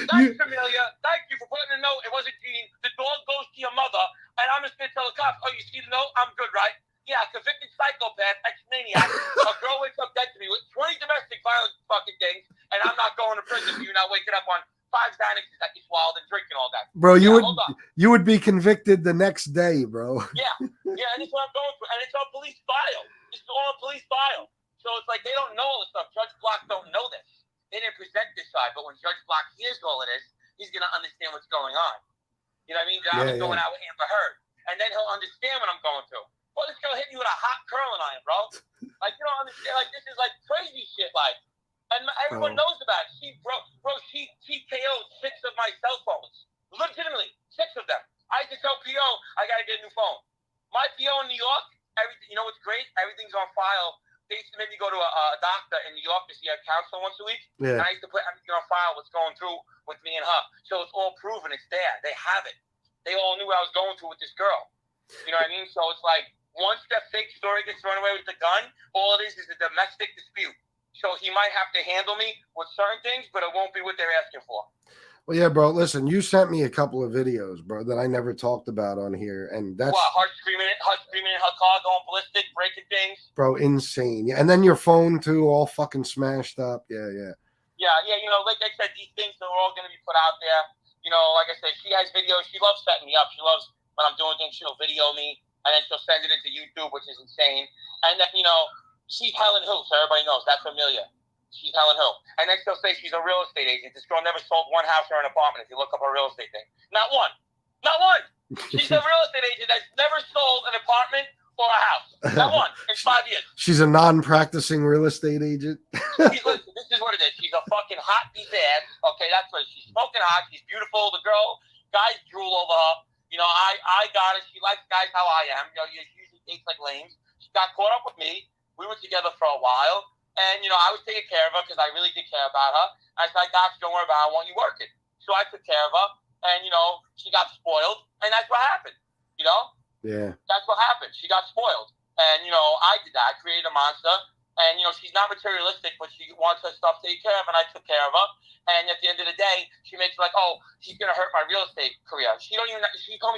Thanks, Amelia. Thank you for putting a note. It wasn't Gene. The dog goes to your mother, and I'm just gonna tell the cops, oh, you see the note? I'm good, right? Yeah, convicted psychopath, ex-maniac. A girl wakes up dead to me with 20 domestic violence fucking things, and I'm not going to prison for you not waking up on 5 Xanaxes that you swallowed and drinking all that. Bro, you would be convicted the next day, bro. Yeah, and this is what I'm going through, and it's on police file. It's all on police file. So it's like they don't know all this stuff. Judge Block don't know this. They didn't present this side, but when Judge Block hears all of this, he's gonna understand what's going on. You know what I mean? I was going out with Amber Heard, and then he'll understand what I'm going through. Well, this girl hit me with a hot curling iron, bro. Like, you don't understand. Like, this is like crazy shit. Like, and everyone knows about it. She TKO'd 6 of my cell phones. Legitimately, 6 of them. I had to tell PO, I got to get a new phone. My PO in New York, everything, you know what's great? Everything's on file. They used to make me go to a doctor in New York to see a counselor once a week. Yeah. And I used to put everything on file, what's going through with me and her. So it's all proven. It's there. They have it. They all knew what I was going through with this girl. You know what I mean? So it's like, once that fake story gets thrown away with the gun, all it is a domestic dispute. So he might have to handle me with certain things, but it won't be what they're asking for. Well, yeah, bro. Listen, you sent me a couple of videos, bro, that I never talked about on here, and that's her screaming in her car, going ballistic, breaking things. Bro, insane. Yeah, and then your phone too, all fucking smashed up. Yeah. Yeah. Like I said, these things are all going to be put out there. Like I said, she has videos. She loves setting me up. She loves when I'm doing things. She'll video me. And then she'll send it into YouTube, which is insane. And then, she's Helen Who, so everybody knows. That's Amelia. She's Helen Who. And then she'll say she's a real estate agent. This girl never sold one house or an apartment if you look up her real estate thing. Not one. Not one. She's a real estate agent that's never sold an apartment or a house. Not one in 5 years. She's a non-practicing real estate agent. Listen, this is what it is. She's a fucking hot piece of ass. Okay, that's what it is. She's smoking hot. She's beautiful. The girl, guys drool over her. I got it. She likes guys how I am. She usually dates like lames. She got caught up with me. We were together for a while. And, I was taking care of her because I really did care about her. I said, gosh, don't worry about it. I want you working. So I took care of her. And, she got spoiled. And that's what happened. Yeah. That's what happened. She got spoiled. And, I did that. I created a monster. And, she's not materialistic, but she wants her stuff taken care of. And I took care of her. And at the end of the day, she makes like, oh, she's going to hurt my real estate career. She told me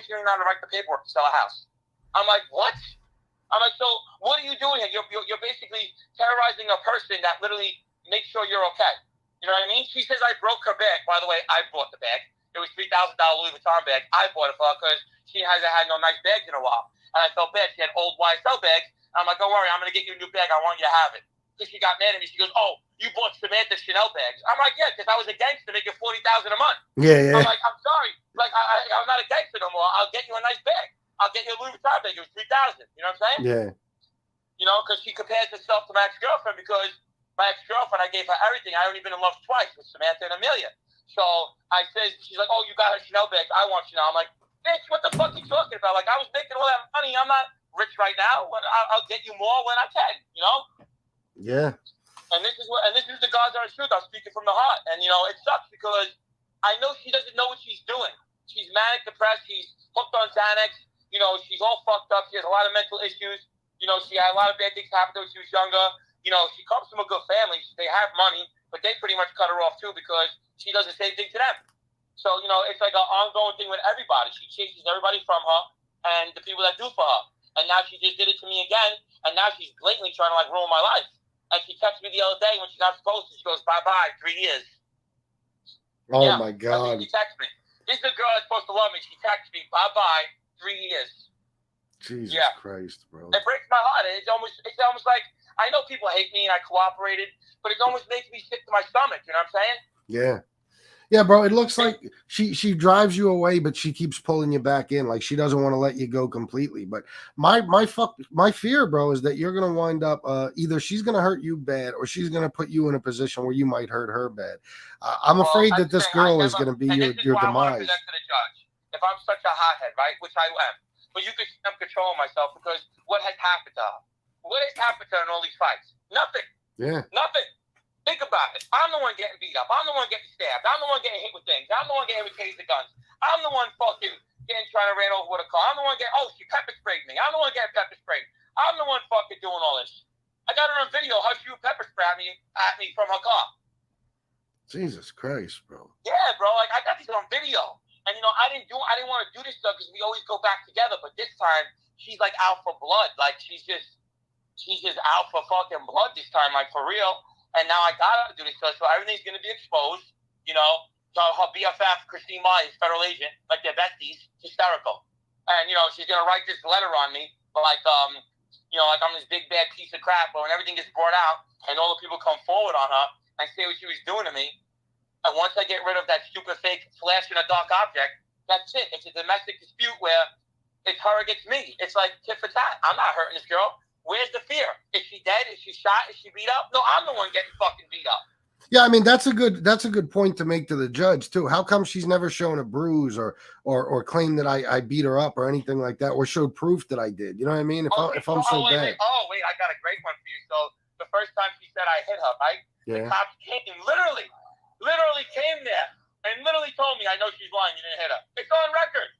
she don't even know how to write the paperwork to sell a house. I'm like, what? I'm like, so what are you doing here? You're basically terrorizing a person that literally makes sure you're okay. You know what I mean? She says I broke her bag. By the way, I bought the bag. It was $3,000 Louis Vuitton bag. I bought it for her because she hasn't had no nice bags in a while. And I felt bad. She had old YSL bags. I'm like, don't worry, I'm going to get you a new bag. I want you to have it. Because she got mad at me. She goes, oh, you bought Samantha Chanel bags. I'm like, yeah, because I was a gangster making $40,000 a month. Yeah. I'm like, I'm sorry. Like, I'm not a gangster no more. I'll get you a nice bag. I'll get you a Louis Vuitton bag. It was $3,000. You know what I'm saying? Yeah. Because she compares herself to my ex-girlfriend because my ex-girlfriend, I gave her everything. I only been in love twice with Samantha and Amelia. So I said, she's like, oh, you got her Chanel bags. I want Chanel. I'm like, bitch, what the fuck are you talking about? Like, I was making all that money. I'm not rich right now. I'll get you more when I can, Yeah. And this is the God's honest truth. I'm speaking from the heart. And, it sucks because I know she doesn't know what she's doing. She's manic depressed. She's hooked on Xanax. She's all fucked up. She has a lot of mental issues. She had a lot of bad things happen to her when she was younger. She comes from a good family. They have money, but they pretty much cut her off too because she does the same thing to them. So, it's like an ongoing thing with everybody. She chases everybody from her and the people that do for her. And now she just did it to me again. And now she's blatantly trying to ruin my life. And she texted me the other day when she got supposed to. She goes, bye-bye, 3 years. Oh, my God. She texted me. This is the girl that's supposed to love me. She texted me, bye-bye, 3 years. Jesus Yeah. Christ, bro. It breaks my heart. It's almost like, I know people hate me and I cooperated, but it almost makes me sick to my stomach. You know what I'm saying? Yeah. Yeah, bro. It looks like she drives you away, but she keeps pulling you back in. Like she doesn't want to let you go completely. But my fear, bro, is that you're gonna wind up either she's gonna hurt you bad or she's gonna put you in a position where you might hurt her bad. I'm afraid that this girl is gonna be your why I want to demise. present to the judge. If I'm such a hothead, right, which I am, but you could see I'm controlling myself because what has happened to her? What has happened to her in all these fights? Nothing. Yeah. Nothing. Think about it. I'm the one getting beat up. I'm the one getting stabbed. I'm the one getting hit with things. I'm the one getting hit with taser guns. I'm the one fucking trying to ran over with a car. I'm the one she pepper sprayed me. I'm the one getting pepper sprayed. I'm the one fucking doing all this. I got her on video how she would pepper spray at me from her car. Jesus Christ, bro. Yeah, bro. Like I got these on video. And I didn't want to do this stuff because we always go back together. But this time she's like out for blood. Like she's just out for fucking blood this time, like for real. And now I gotta do this stuff, so everything's gonna be exposed. So her BFF, Christine Myers, federal agent, like they're besties, hysterical. And she's gonna write this letter on me, like like I'm this big bad piece of crap. But when everything gets brought out and all the people come forward on her and say what she was doing to me, and once I get rid of that stupid fake flash in a dark object, that's it. It's a domestic dispute where it's her against me. It's like tit for tat. I'm not hurting this girl. Where's the fear? Is she dead? Is she shot? Is she beat up? No, I'm the one getting fucking beat up. Yeah, I mean that's a good point to make to the judge too. How come she's never shown a bruise or claimed that I beat her up or anything like that, or showed proof that I did? You know what I mean? If I'm so bad. Wait, I got a great one for you. So the first time she said I hit her, right? Yeah. The cops came and literally came there and literally told me, I know she's lying. You didn't hit her. It's on record.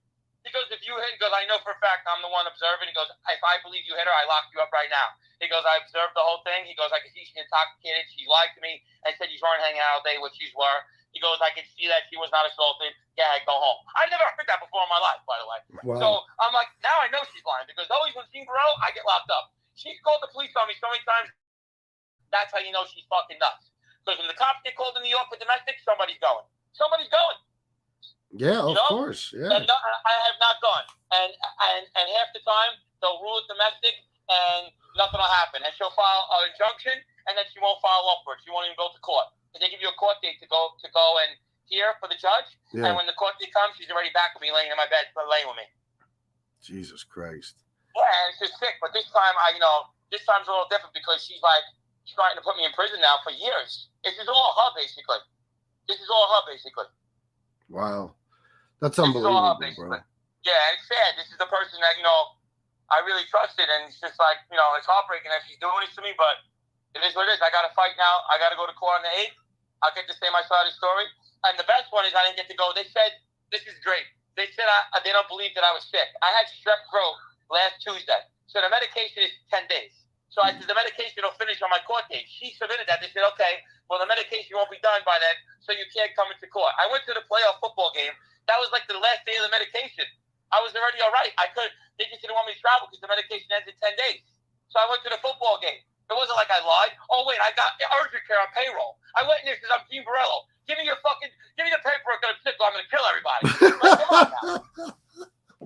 He goes, if you hit, he goes, I know for a fact I'm the one observing. He goes, if I believe you hit her, I lock you up right now. He goes, I observed the whole thing. He goes, I can see she's intoxicated. She lied to me and said you weren't hanging out all day, which you were. He goes, I can see that she was not assaulted. Yeah, go home. I never heard that before in my life, by the way. Wow. So I'm like, now I know she's lying because always when she's Borello, I get locked up. She's called the police on me so many times. That's how you know she's fucking nuts. Because when the cops get called in New York for domestic, somebody's going. Somebody's going. Yeah, of course. Yeah. And I have not gone. And half the time they'll rule it domestic and nothing will happen. And she'll file an injunction and then she won't file upwards. She won't even go to court. And they give you a court date to go and hear for the judge. Yeah. And when the court date comes, she's already back with me, laying in my bed, laying with me. Jesus Christ. Yeah, and it's just sick. But this time this time's a little different because she's like trying to put me in prison now for years. This is all her basically. Wow. That's unbelievable, bro. Yeah, it's sad. This is the person that, I really trusted, and it's just like, it's heartbreaking that she's doing this to me, but it is what it is. I got to fight now. I got to go to court on the 8th. I'll get to say my side of the story. And the best one is I didn't get to go. They said, this is great. They said they don't believe that I was sick. I had strep throat last Tuesday. So the medication is 10 days. So I said, the medication will finish on my court date. She submitted that. They said, okay, well, the medication won't be done by then, so you can't come into court. I went to the playoff football game. That was like the last day of the medication. I was already all right. They just didn't want me to travel because the medication ends in 10 days. So I went to the football game. It wasn't like I lied. Oh, wait, I got urgent care on payroll. I went in there because I'm Team Borello. Give me the paperwork that I'm sick or I'm going to kill everybody. Like, come on now.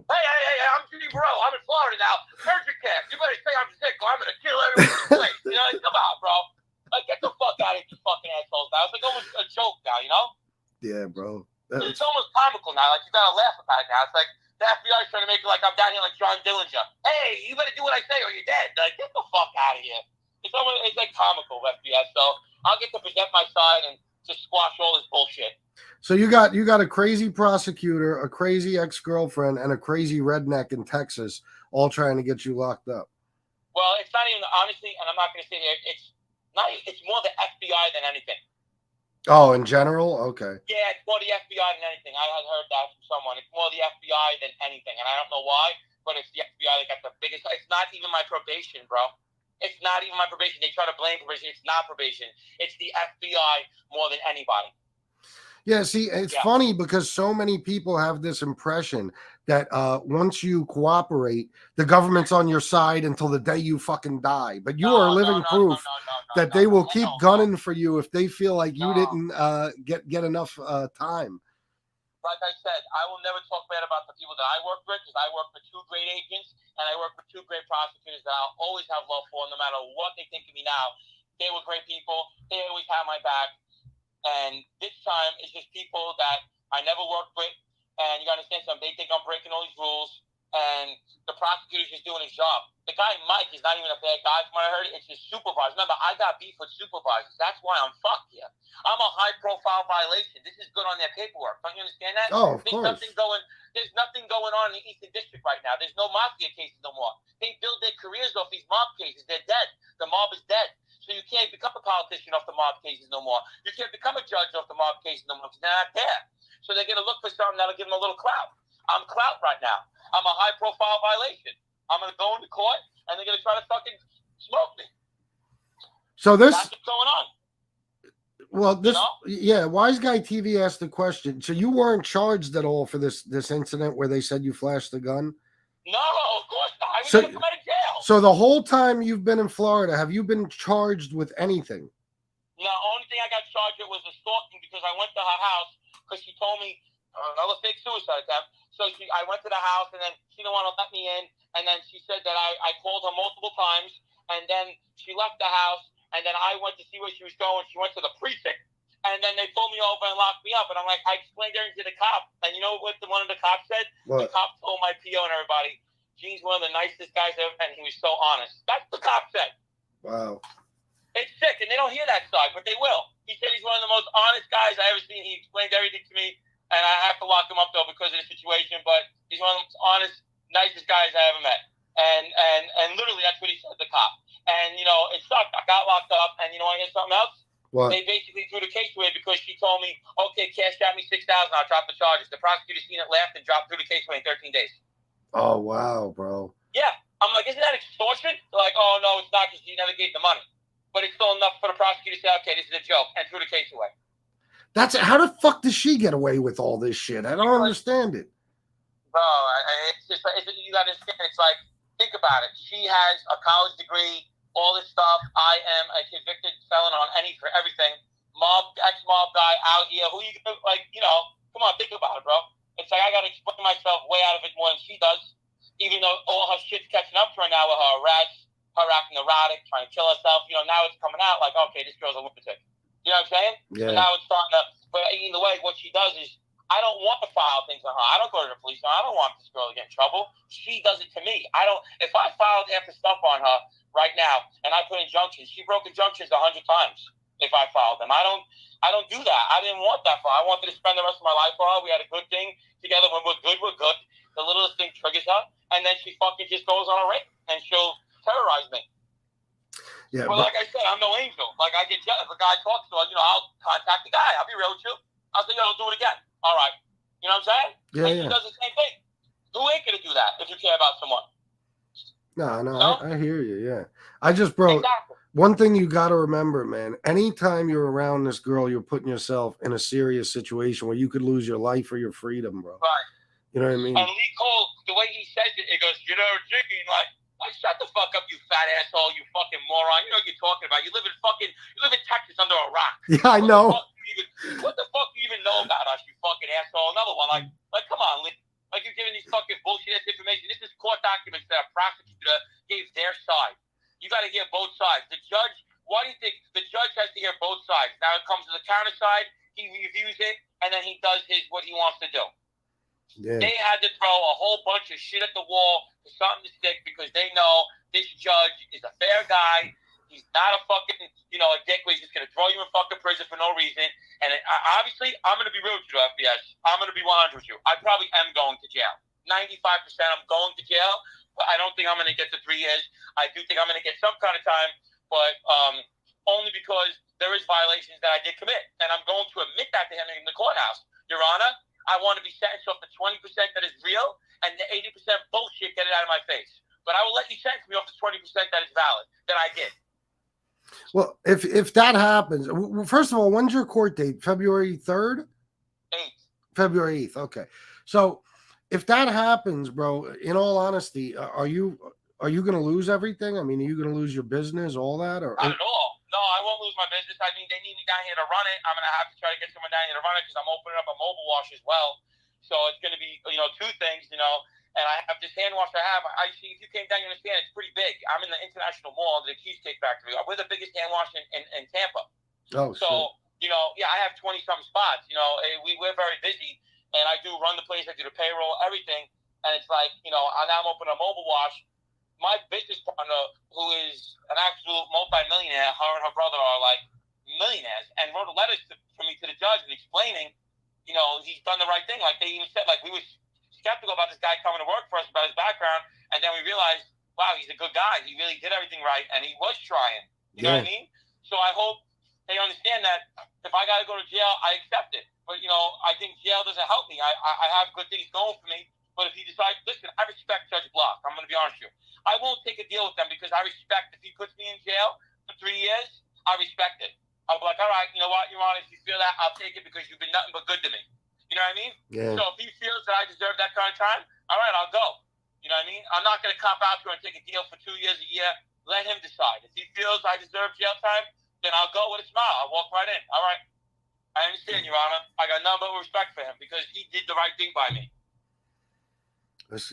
Hey, I'm Team Borello. I'm in Florida now. Urgent care. You better say I'm sick or I'm going to kill everybody. Like, come on, bro. Like, get the fuck out of here, you fucking assholes now. It's like almost a joke now, Yeah, bro. It's almost comical now. Like, you got to laugh about it now. It's like the FBI is trying to make it like I'm down here like John Dillinger. Hey, you better do what I say or you're dead. Like, get the fuck out of here. It's like comical, FBI. So I'll get to present my side and just squash all this bullshit. So you got a crazy prosecutor, a crazy ex-girlfriend, and a crazy redneck in Texas all trying to get you locked up. Well, it's not even, honestly, and I'm not going to say it's more the FBI than anything. Oh, in general? Okay. Yeah, it's more the FBI than anything. I had heard that from someone. It's more the FBI than anything. And I don't know why, but it's the FBI that got the biggest. It's not even my probation, bro. It's not even my probation. They try to blame probation. It's not probation. It's the FBI more than anybody. Yeah, see, it's funny because so many people have this impression that once you cooperate, the government's on your side until the day you fucking die. But you are living proof that they will keep gunning for you if they feel like you didn't get enough time. Like I said, I will never talk bad about the people that I work with because I work with 2 great agents, and I work with two great prosecutors that I'll always have love for, no matter what they think of me now. They were great people. They always had my back. And this time, it's just people that I never worked with. And you got to understand something. They think I'm breaking all these rules. And the prosecutor's just doing his job. The guy, Mike, is not even a bad guy from what I heard. It's his supervisor. Remember, I got beef with supervisors. That's why I'm fucked here. I'm a high-profile violation. This is good on their paperwork. Don't you understand that? Oh, of There's course. There's nothing going on in the Eastern District right now. There's no mafia cases no more. They build their careers off these mob cases. They're dead. The mob is dead. So you can't become a politician off the mob cases no more. You can't become a judge off the mob cases no more because they're not there. So they're going to look for something that'll give them a little clout. I'm clout right now. I'm a high-profile violation. I'm going to go into court, and they're going to try to fucking smoke me. So this... That's what's going on. Well, this... You know? Yeah, Wise Guy TV asked the question. So you weren't charged at all for this incident where they said you flashed the gun? No, of course not. I was going to come out of jail. So the whole time you've been in Florida, have you been charged with anything? No, the only thing I got charged with was assaulting because I went to her house because she told me another fake suicide attempt. So I went to the house, and then she didn't want to let me in. And then she said that I called her multiple times, and then she left the house. And then I went to see where she was going. She went to the precinct, and then they pulled me over and locked me up. And I'm like, I explained everything to the cop. And you know what one of the cops said? What? The cop told my PO and everybody, Gene's one of the nicest guys ever, and he was so honest. That's what the cop said. Wow. It's sick, and they don't hear that side, but they will. He said he's one of the most honest guys I ever seen. He explained everything to me, and I have to lock him up, though, because of the situation. But he's one of the most honest, nicest guys I ever met. And literally, that's what he said to the cop. And, you know, it sucked. I got locked up, and you know, I hear something else? What? They basically threw the case away because she told me, okay, cash out me $6,000, I'll drop the charges. The prosecutor seen it, laughed, and threw the case away in 13 days. Oh, wow, bro. Yeah. I'm like, isn't that extortion? They're like, oh, no, it's not because you never gave the money. But it's still enough for the prosecutor to say, okay, this is a joke, and threw the case away. That's how the fuck does she get away with all this shit? I don't understand it. Bro, it's just, you got to understand, it's like, think about it. She has a college degree, all this stuff. I am a convicted felon on for everything. Ex-mob guy out here. Who you gonna, like, you know, come on, think about it, bro. It's like I got to explain myself way out of it more than she does. Even though all her shit's catching up to her now with her arrest, her acting neurotic, trying to kill herself. You know, now it's coming out like, okay, this girl's a lunatic. You know what I'm saying? Yeah. So now it's starting to, but either way, what she does is, I don't want to file things on her. I don't go to the police. I don't want this girl to get in trouble. She does it to me. If I filed after stuff on her right now and I put injunctions, she broke injunctions 100 times if I filed them. I don't do that. I didn't want that for her. I wanted to spend the rest of my life with her. We had a good thing together. When we're good, we're good. The littlest thing triggers her, and then she fucking just goes on a rape, and she'll terrorize me. Yeah, but like I said, I'm no angel. Like, I get jealous. If a guy talks to her, you know, I'll contact the guy. I'll be real with you. I'll say, yo, don't do it again. All right. You know what I'm saying? Yeah, and she does the same thing. Who ain't going to do that if you care about someone? No, I hear you, yeah. I just, bro, exactly. One thing you got to remember, man, anytime you're around this girl, you're putting yourself in a serious situation where you could lose your life or your freedom, bro. Right. You know what I mean? And Lee Cole, the way he says it, it goes, you know, Jiggy, like, shut the fuck up, you fat asshole, you fucking moron. You know what you're talking about. You live in Texas under a rock. Yeah, I know. What the fuck do you even know about us, you fucking asshole? Another one, like come on, Lee. Like, you're giving these fucking bullshit ass information. This is court documents that a prosecutor gave their side. You got to hear both sides. The judge, why do you think the judge has to hear both sides? Now it comes to the counter side, he reviews it, and then he does what he wants to do. Yeah. They had to throw a whole bunch of shit at the wall for something to stick because they know this judge is a fair guy. He's not a fucking, a dick where he's just going to throw you in fucking prison for no reason. And obviously, I'm going to be real with you, FBS. I'm going to be 100 with you. I probably am going to jail. 95% I'm going to jail, but I don't think I'm going to get to 3 years. I do think I'm going to get some kind of time, but only because there is violations that I did commit. And I'm going to admit that to him in the courthouse. Your Honor, I want to be sentenced off the 20% that is real and the 80% bullshit, get it out of my face. But I will let you sentence me off the 20% that is valid, that I did. Well, if that happens, first of all, when's your court date? February 3rd? 8th. February 8th. Okay. So if that happens, bro, in all honesty, are you going to lose everything? I mean, are you going to lose your business, all that? Or not at all. No, I won't lose my business. I mean, they need me down here to run it. I'm going to have to try to get someone down here to run it because I'm opening up a mobile wash as well. So it's going to be, two things, and I have this hand wash I have. I see, if you came down, you understand, it's pretty big. I'm in the International Mall, the Cheesecake Factory. We're the biggest hand wash in Tampa. Oh, so, shit. I have 20-something spots. We're very busy, and I do run the place. I do the payroll, everything. And it's like, now I'm opening a mobile wash. My business partner, who is an absolute multi-millionaire, her and her brother are like millionaires, and wrote a letter for me to the judge and explaining, he's done the right thing. Like, they even said, like, we were skeptical about this guy coming to work for us, about his background, and then we realized, wow, he's a good guy. He really did everything right, and he was trying. You know what I mean? So I hope they understand that if I got to go to jail, I accept it. But, I think jail doesn't help me. I have good things going for me. But if he decides, listen, I respect Judge Block. I'm going to be honest with you. I won't take a deal with them because I respect if he puts me in jail for 3 years, I respect it. I'll be like, all right, you know what, Your Honor, if you feel that, I'll take it because you've been nothing but good to me. You know what I mean? Yeah. So if he feels that I deserve that kind of time, all right, I'll go. You know what I mean? I'm not going to cop out to him and take a deal for 2 years, a year. Let him decide. If he feels I deserve jail time, then I'll go with a smile. I'll walk right in. All right. I understand, Your Honor. I got nothing but respect for him because he did the right thing by me.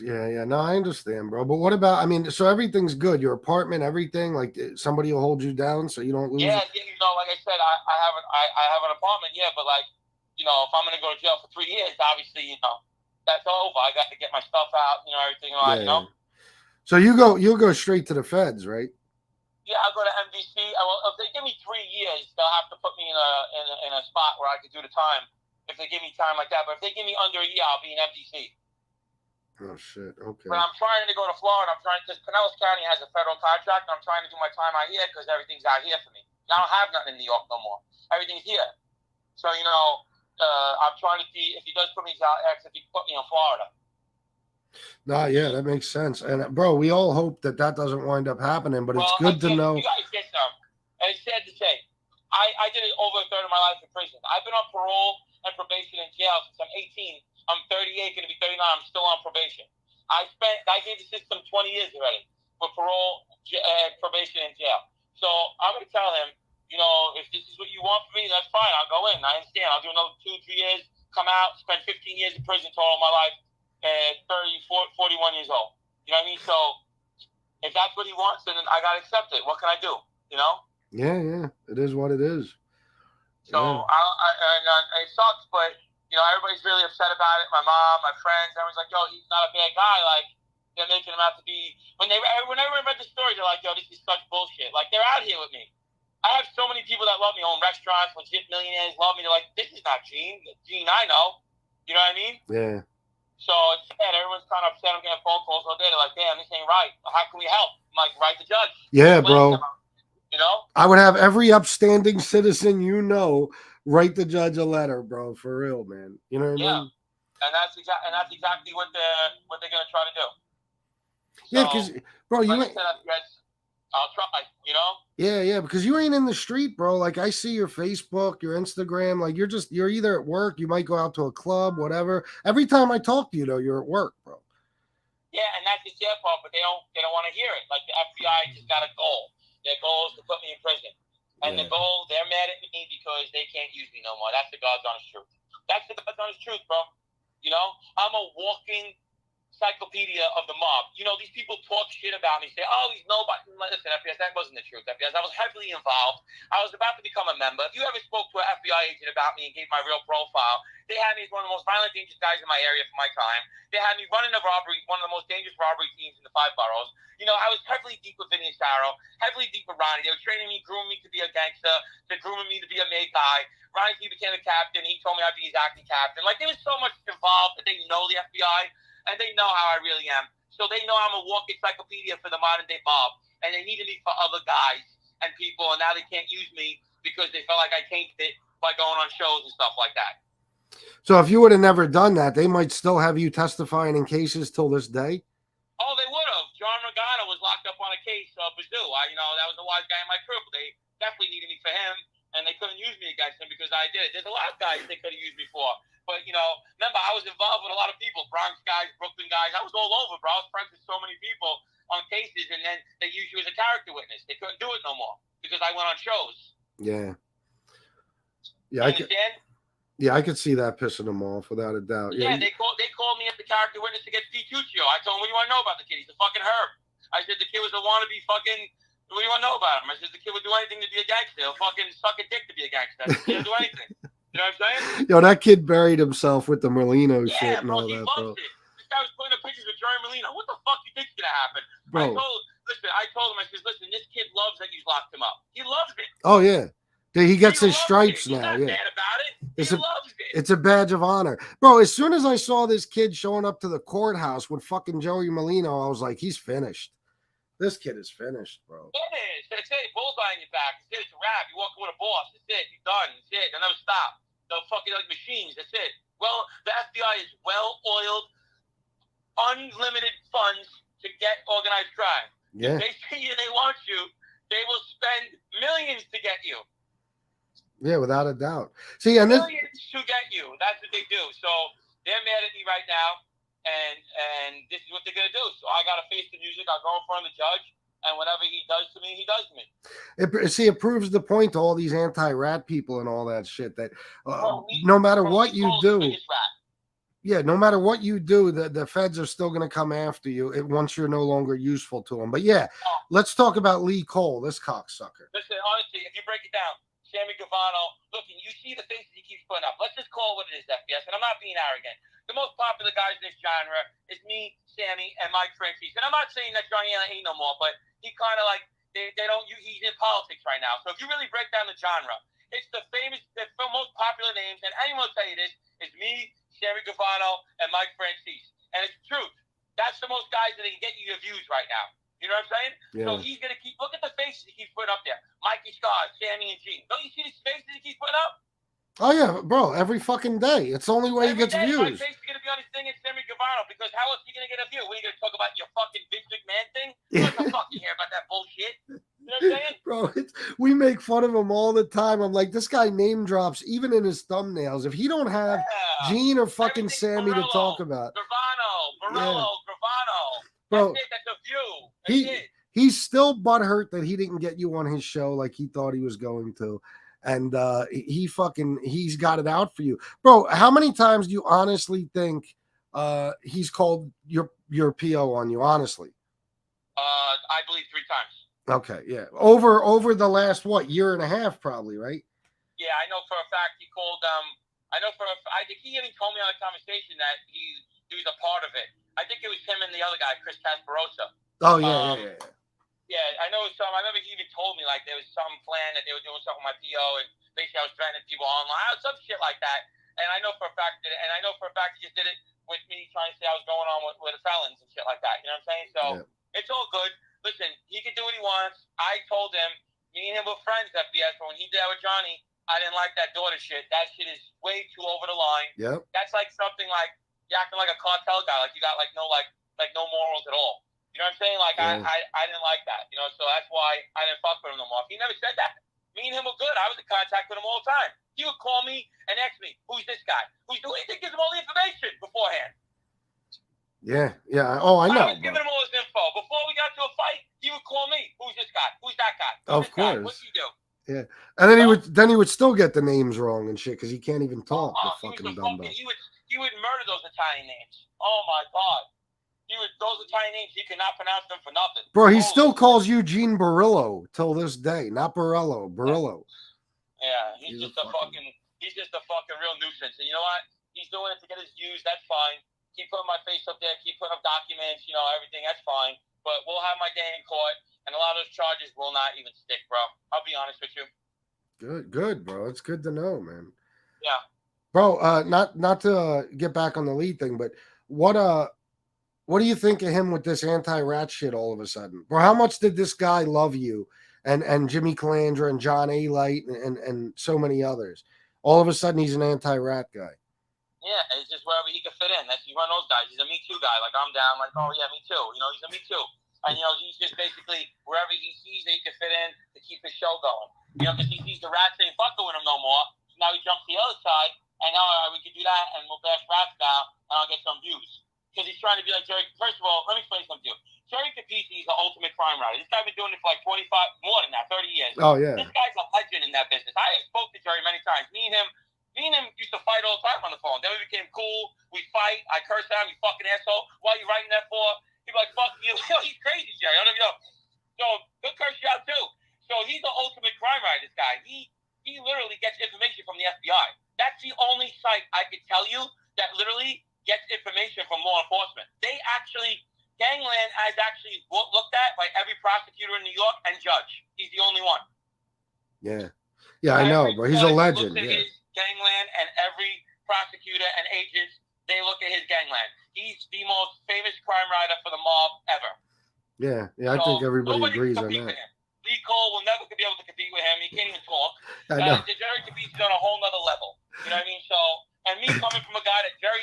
Yeah. No, I understand, bro. But what about, so everything's good. Your apartment, everything, like somebody will hold you down so you don't lose it? Yeah, like I said, I have an apartment, yeah, but like, if I'm gonna go to jail for 3 years, obviously, that's over. I got to get my stuff out, everything, So you'll go straight to the feds, right? Yeah, I'll go to MDC. If they give me 3 years, they'll have to put me in a spot where I could do the time. If they give me time like that, but if they give me under a year, I'll be in MDC. Oh shit! Okay. But I'm trying to go to Florida. Because Pinellas County has a federal contract, and I'm trying to do my time out here because everything's out here for me. I don't have nothing in New York no more. Everything's here. So I'm trying to see if he does put me out, if he put me in Florida. Nah, yeah, that makes sense. And bro, we all hope that doesn't wind up happening. But it's good to know. You guys get some. And it's sad to say, I did it over a third of my life in prison. I've been on parole and probation in jail since I'm 18. I'm 38, going to be 39. I'm still on probation. I gave the system 20 years already for parole, probation, and jail. So I'm going to tell him, if this is what you want from me, that's fine. I'll go in. I understand. I'll do another 2-3 years, come out, spend 15 years in prison total my life, and 41 years old. You know what I mean? So if that's what he wants, then I got to accept it. What can I do? Yeah. It is what it is. So it sucks, but everybody's really upset about it. My mom, my friends, everyone's like, yo, he's not a bad guy. Like, they're making him out to be. Whenever I read the story, they're like, yo, this is such bullshit. Like, they're out here with me. I have so many people that love me, own restaurants, legit millionaires love me. They're like, this is not Gene. Gene, I know. You know what I mean? Yeah. So it's sad. Everyone's kind of upset. I'm getting phone calls all day. They're like, damn, this ain't right. How can we help? I'm like, write the judge. Yeah, bro. I would have every upstanding citizen write the judge a letter, bro, for real, man. You know what I mean? And that's exactly what they're gonna try to do. Yeah, because bro, you ain't. I'll try. Yeah, because you ain't in the street, bro. Like I see your Facebook, your Instagram. Like you're either at work, you might go out to a club, whatever. Every time I talk to you, though, you're at work, bro. Yeah, and that's the sad part, but they don't want to hear it. Like the FBI just got a goal. Their goal is to put me in prison. And the goal, they're mad at me because they can't use me no more. That's the God's honest truth. That's the God's honest truth, bro. I'm a walking encyclopedia of the mob. These people talk shit about me, say, oh, he's nobody. Listen, FPS, that wasn't the truth, FPS. I was heavily involved. I was about to become a member. If you ever spoke to an FBI agent about me and gave my real profile, they had me as one of the most violent, dangerous guys in my area for my time. They had me running a robbery, one of the most dangerous robbery teams in the 5 boroughs. I was heavily deep with Vinny and Saro, heavily deep with Ronnie. They were training me, grooming me to be a gangster. They're grooming me to be a made guy. Ronnie, he became a captain. He told me I'd be his acting captain. Like, there was so much involved that they know the FBI. And they know how I really am. So they know I'm a walking encyclopedia for the modern day mob. And they needed me for other guys and people. And now they can't use me because they felt like I tainted it by going on shows and stuff like that. So if you would have never done that, they might still have you testifying in cases till this day? Oh, they would have. John Regano was locked up on a case of Bazoo. That was the wise guy in my crew. They definitely needed me for him. And they couldn't use me against him because I did it. There's a lot of guys they could have used me for. But, remember, I was involved with a lot of people. Bronx guys, Brooklyn guys. I was all over, bro. I was friends with so many people on cases, and then they used you as a character witness. They couldn't do it no more because I went on shows. Yeah. Yeah, you understand? Yeah, I could see that pissing him off without a doubt. Yeah, they called me as the character witness against Tuccio. I told them, what do you want to know about the kid? He's a fucking herb. I said the kid was a wannabe fucking. What do you want to know about him? I said the kid would do anything to be a gangster. He'll fucking suck a dick to be a gangster. He'll do anything. You know what I'm saying? Yo, that kid buried himself with the Merlino Yeah, shit and bro, all he that, loves bro. it. This guy was putting up pictures with Jerry Molina. What the fuck do you think's gonna happen? Bro. I told him, I said, listen, this kid loves that you locked him up. He loves it. Oh yeah. He gets his stripes He's now. not Yeah. mad about it. He loves it. It's a badge of honor. Bro, as soon as I saw this kid showing up to the courthouse with fucking Joey Molino, I was like, he's finished. This kid is finished, bro. It is. That's it. Bullseye in your back. That's it. It's a wrap. You walk with a boss. That's it. You're done. That's it. They'll never stop. They'll fucking like machines. That's it. Well, the FBI is well-oiled, unlimited funds to get organized crime. Yeah. If they see you, they want you, they will spend millions to get you. Yeah, without a doubt. See, and millions to get you. That's what they do. So they're mad at me right now, and this is what they're gonna do. So I gotta face the music. I'll go in front of the judge, and whatever he does to me, he does to me. It proves the point to all these anti-rat people and all that shit that no matter what you do, yeah, no matter what you do, the feds are still going to come after you once you're no longer useful to them. But yeah, let's talk about Lee Cole, this cocksucker. Listen, honestly, if you break it down, Sammy Gavano, look, and you see the faces he keeps putting up. Let's just call it what it is, FBS, and I'm not being arrogant. The most popular guys in this genre is me, Sammy, and Mike Francis. And I'm not saying that Johnny Allen ain't no more, but he kind of like, they don't, he's in politics right now. So if you really break down the genre, it's the most popular names, and anyone will tell you this, is me, Sammy Gavano, and Mike Francis. And it's the truth. That's the most guys that can get you your views right now. You know what I'm saying? Yeah. So he's going to look at the faces he keeps putting up there. Mikey Scott, Sammy and Gene. Don't you see these faces he keeps putting up? Oh, yeah, bro, every fucking day. It's the only way he gets views. My face is going to be on his thing and Sammy Gavano, because how else are you going to get a view? What, are you going to talk about your fucking Vince McMahon thing? What the fuck you hear about that bullshit? You know what I'm saying? Bro, we make fun of him all the time. I'm like, this guy name drops even in his thumbnails. If he don't have Gene or fucking Sammy Borello, to talk about. Borello, Bro, that's a view. He's still butthurt that he didn't get you on his show like he thought he was going to. And he's got it out for you. Bro, how many times do you honestly think he's called your PO on you, honestly? I believe 3 times. Okay, yeah. Over the last, year and a half probably, right? Yeah, I know for a fact he called I think he even told me on a conversation that he was a part of it. I think it was him and the other guy, Chris Casparosa. Oh, yeah. Yeah, I know some. I remember he even told me like there was some plan that they were doing something with my PO, and basically I was threatening people online, some shit like that. And I know for a fact he just did it with me trying to say I was going on with the felons and shit like that. You know what I'm saying? So It's all good. Listen, he can do what he wants. I told him, me and him were friends, FBS, but when he did that with Johnny, I didn't like that daughter shit. That shit is way too over the line. Yep. That's like something like you acting like a cartel guy, like you got like no morals at all. You know what I'm saying? Like I didn't like that. You know, so that's why I didn't fuck with him no more. He never said that. Me and him were good. I was in contact with him all the time. He would call me and ask me, "Who's this guy? Who's doing?" He gives him all the information beforehand. Yeah. Oh, I know. I was giving him all his info before we got to a fight. He would call me. Who's this guy? Who's that guy? Of course. What's he do? Yeah, and then he would still get the names wrong and shit because he can't even talk. The fucking dumbo. He would murder those Italian names. Oh my god, those Italian names he cannot pronounce them for nothing. Bro, he still calls you Gene Borello till this day, not Borello. Borello. Yeah, he's just a fucking real nuisance. And you know what? He's doing it to get his views. That's fine. Keep putting my face up there. Keep putting up documents. You know, everything. That's fine. But we'll have my day in court, and a lot of those charges will not even stick, bro. I'll be honest with you. Good, bro. It's good to know, man. Yeah. Bro, not to get back on the lead thing, but what do you think of him with this anti-rat shit all of a sudden? Bro, how much did this guy love you and Jimmy Calandra and John A. Light and so many others? All of a sudden, he's an anti-rat guy. Yeah, it's just wherever he can fit in. He's one of those guys. He's a Me Too guy. Like, I'm down. Like, oh, yeah, me too. You know, he's a Me Too. And, you know, he's just basically wherever he sees that he can fit in to keep his show going. You know, because he sees the rats ain't fucking with him no more. So now he jumps to the other side, and now we can do that, and we'll bash rats now, and I'll get some views. Because he's trying to be like Jerry. First of all, let me explain something to you. Jerry Capizzi is the ultimate crime writer. This guy's been doing it for like 25, more than that, 30 years. Oh, yeah. This guy's a legend in that business. I spoke to Jerry many times. Me and me and him used to fight all the time on the phone. Then we became cool. We fight. I curse at him. You fucking asshole. Why are you writing that for? He'd be like, fuck you. He's crazy, Jerry. I don't know. So he'll curse you out too. So he's the ultimate crime writer, this guy. He literally gets information from the FBI. That's the only site I could tell you that literally gets information from law enforcement. Gangland is actually looked at by every prosecutor in New York and judge. He's the only one. Yeah. Yeah, I know, bro. He's a legend. Yeah. His gangland, and every prosecutor and agent, they look at his gangland. He's the most famous crime writer for the mob ever. Yeah, I think everybody agrees on that. Lee Cole will never be able to compete with him. He can't even talk. I know. Jerry competes on a whole nother level. You know what I mean? So, and me coming from a guy that Jerry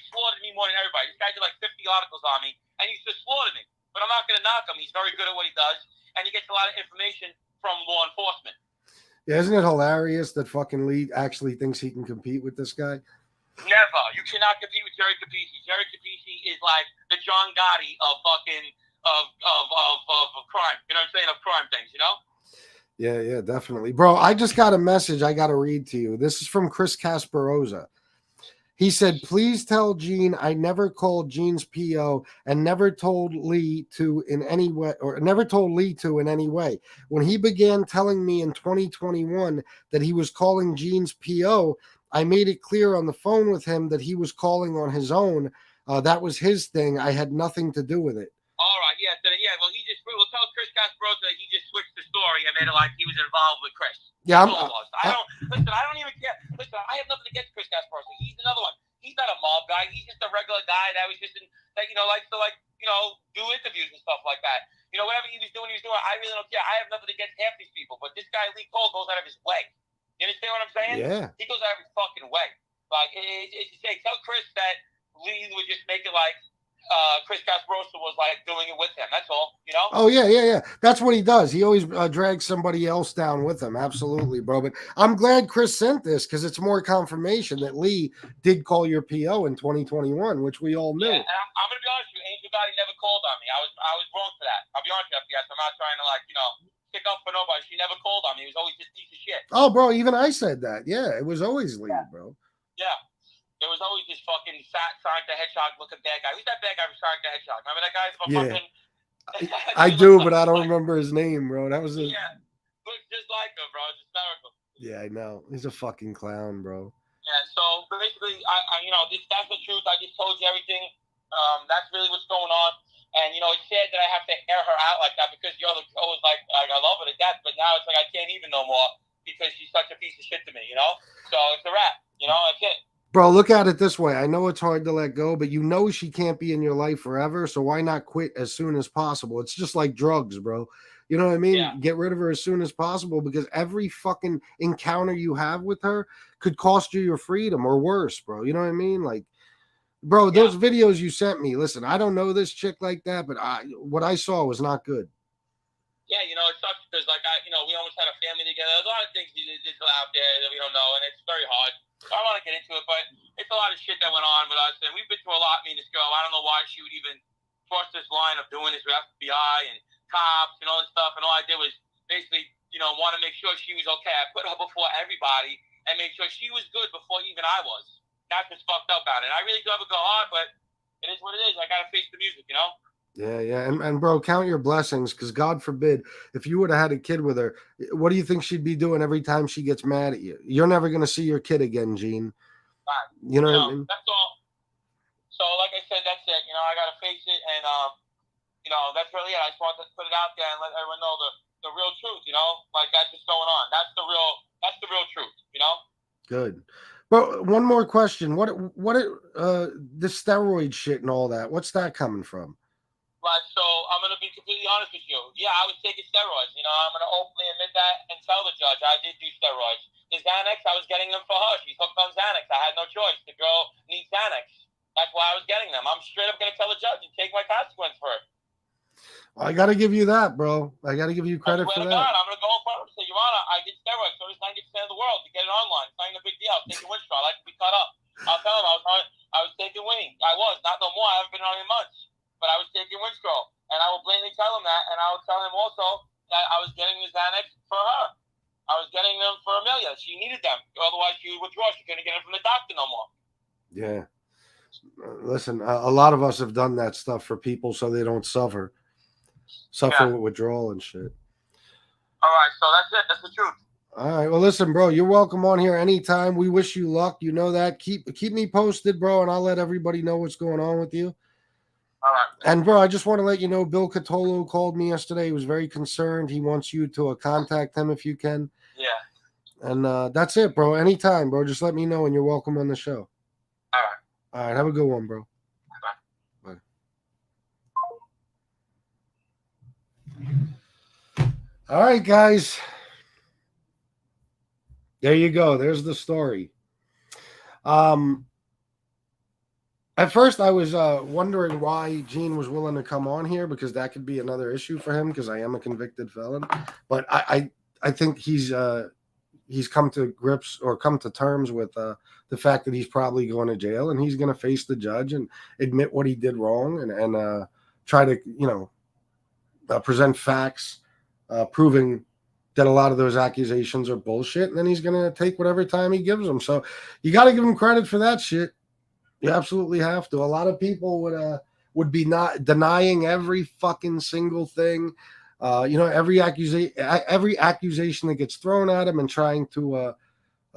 slaughtered me more than everybody. This guy did like 50 articles on me, and he used to slaughter me. But I'm not going to knock him. He's very good at what he does, and he gets a lot of information from law enforcement. Yeah, isn't it hilarious that fucking Lee actually thinks he can compete with this guy? Never. You cannot compete with Jerry Capisi. Jerry Capisi is like the John Gotti of fucking of crime. You know what I'm saying? Of crime things, you know? Yeah, definitely. Bro, I just got a message I got to read to you. This is from Chris Casperosa. He said, please tell Gene I never called Gene's PO and never told Lee to in any way. When he began telling me in 2021 that he was calling Gene's PO, I made it clear on the phone with him that he was calling on his own. That was his thing. I had nothing to do with it. All right, yeah. So, well, we'll tell Chris Casperosa that he just switched the story and made it like he was involved with Chris. Yeah, I don't even care. Listen, I have nothing against Chris Casperosa. He's another one. He's not a mob guy. He's just a regular guy that was just likes to do interviews and stuff like that. You know, whatever he was doing. I really don't care. I have nothing against half these people, but this guy Lee Cole goes out of his way. You understand what I'm saying? Yeah. He goes out of his fucking way. Like, tell Chris that Lee would just make it like Chris Casperosa was like doing it with him. That's all, you know? Oh, yeah. That's what he does. He always drags somebody else down with him. Absolutely, bro. But I'm glad Chris sent this because it's more confirmation that Lee did call your PO in 2021, which we all knew. Yeah, and I'm going to be honest with you. Angel Gotti never called on me. I was wrong for that. I'll be honest with you, FBS. I'm not trying to, stick up for nobody. She never called on me. It was always just piece of shit. Oh, bro, even I said that. Yeah, it was always Lee, bro. Yeah. There was always this fucking fat Sonic the Hedgehog looking bad guy. Who's that bad guy from Sonic the Hedgehog? Remember that guy? I do, but I don't remember his name, bro. That was yeah, looked just like him, bro. It's hysterical. Yeah, I know. He's a fucking clown, bro. Yeah. So basically, that's the truth. I just told you everything. That's really what's going on. And it's sad that I have to air her out like that because the other show was like I love her to death, but now it's like I can't even no more because she's such a piece of shit to me. So it's a wrap. That's it. Bro, look at it this way. I know it's hard to let go, but she can't be in your life forever. So why not quit as soon as possible? It's just like drugs, bro. You know what I mean? Yeah. Get rid of her as soon as possible because every fucking encounter you have with her could cost you your freedom or worse, bro. You know what I mean? Like, bro, those videos you sent me, listen, I don't know this chick like that, but what I saw was not good. Yeah, it sucks because, we almost had a family together. There's a lot of things just out there that we don't know, and it's very hard. I don't want to get into it, but it's a lot of shit that went on with us, and we've been through a lot, me and this girl. I don't know why she would even cross this line of doing this with FBI and cops and all this stuff, and all I did was basically, want to make sure she was okay. I put her before everybody and made sure she was good before even I was. That's what's fucked up about it. I really do have a go hard, but it is what it is. I got to face the music, Yeah. And bro, count your blessings because God forbid, if you would have had a kid with her, what do you think she'd be doing every time she gets mad at you? You're never going to see your kid again, Gene. You know what I mean? That's all. So, like I said, that's it. I got to face it. And, that's really it. I just wanted to put it out there and let everyone know the real truth, Like, that's what's going on. That's the real truth, Good. But one more question. What the steroid shit and all that, what's that coming from? Right, so I'm going to be completely honest with you. Yeah, I was taking steroids. I'm going to openly admit that and tell the judge I did do steroids. The Xanax, I was getting them for her. She's hooked on Xanax. I had no choice. The girl needs Xanax. That's why I was getting them. I'm straight up going to tell the judge and take my consequence for it. Well, I got to give you that, bro. I got to give you credit for that. God, I'm going to go in front of her and say, Your Honor, I did steroids. So does 90% of the world to get it online. It's not even a big deal. I was taking Winstrol. I like to be cut up. I'll tell him I was taking Winnie. I was. Not no more. I haven't been on in months. But I was taking Winstrol. And I will blatantly tell him that. And I will tell him also that I was getting the Xanax for her. I was getting them for Amelia. She needed them. Otherwise, she would withdraw. She couldn't get them from the doctor no more. Yeah. Listen, a lot of us have done that stuff for people so they don't suffer with withdrawal and shit. All right, so that's it. That's the truth. All right. Well, listen, bro, you're welcome on here anytime. We wish you luck. You know that. Keep me posted, bro, and I'll let everybody know what's going on with you. All right. And, bro, I just want to let you know Bill Catolo called me yesterday. He was very concerned. He wants you to contact him if you can. Yeah. And that's it, bro. Anytime, bro. Just let me know, and you're welcome on the show. All right. All right. Have a good one, bro. Bye. All right, guys. There you go. There's the story. At first, I was wondering why Gene was willing to come on here, because that could be another issue for him, because I am a convicted felon. But I think he's come to grips or come to terms with the fact that he's probably going to jail, and he's going to face the judge and admit what he did wrong and try to, present facts proving that a lot of those accusations are bullshit, and then he's going to take whatever time he gives them. So you got to give him credit for that shit. You absolutely have to. A lot of people would be not denying every fucking single thing. Every accusation that gets thrown at him and trying to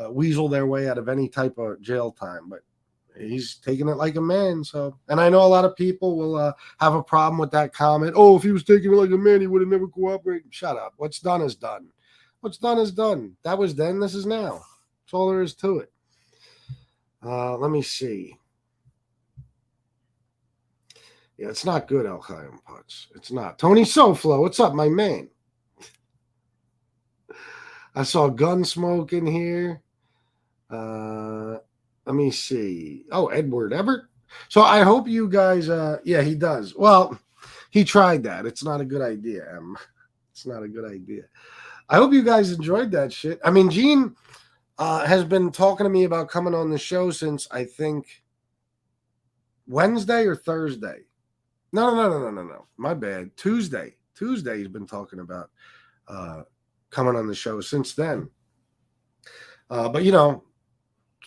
weasel their way out of any type of jail time. But he's taking it like a man. So, and I know a lot of people will have a problem with that comment. Oh, if he was taking it like a man, he would have never cooperated. Shut up. What's done is done. What's done is done. That was then. This is now. That's all there is to it. Let me see. Yeah, it's not good, Al Chaim Putz. It's not. Tony Soflo, what's up, my man? I saw Gunsmoke in here. Let me see. Oh, Edward Everett. So I hope you guys, yeah, he does. Well, he tried that. It's not a good idea, Em. It's not a good idea. I hope you guys enjoyed that shit. I mean, Gene has been talking to me about coming on the show since, I think, Wednesday or Thursday. No. My bad. Tuesday. He's been talking about coming on the show since then. But,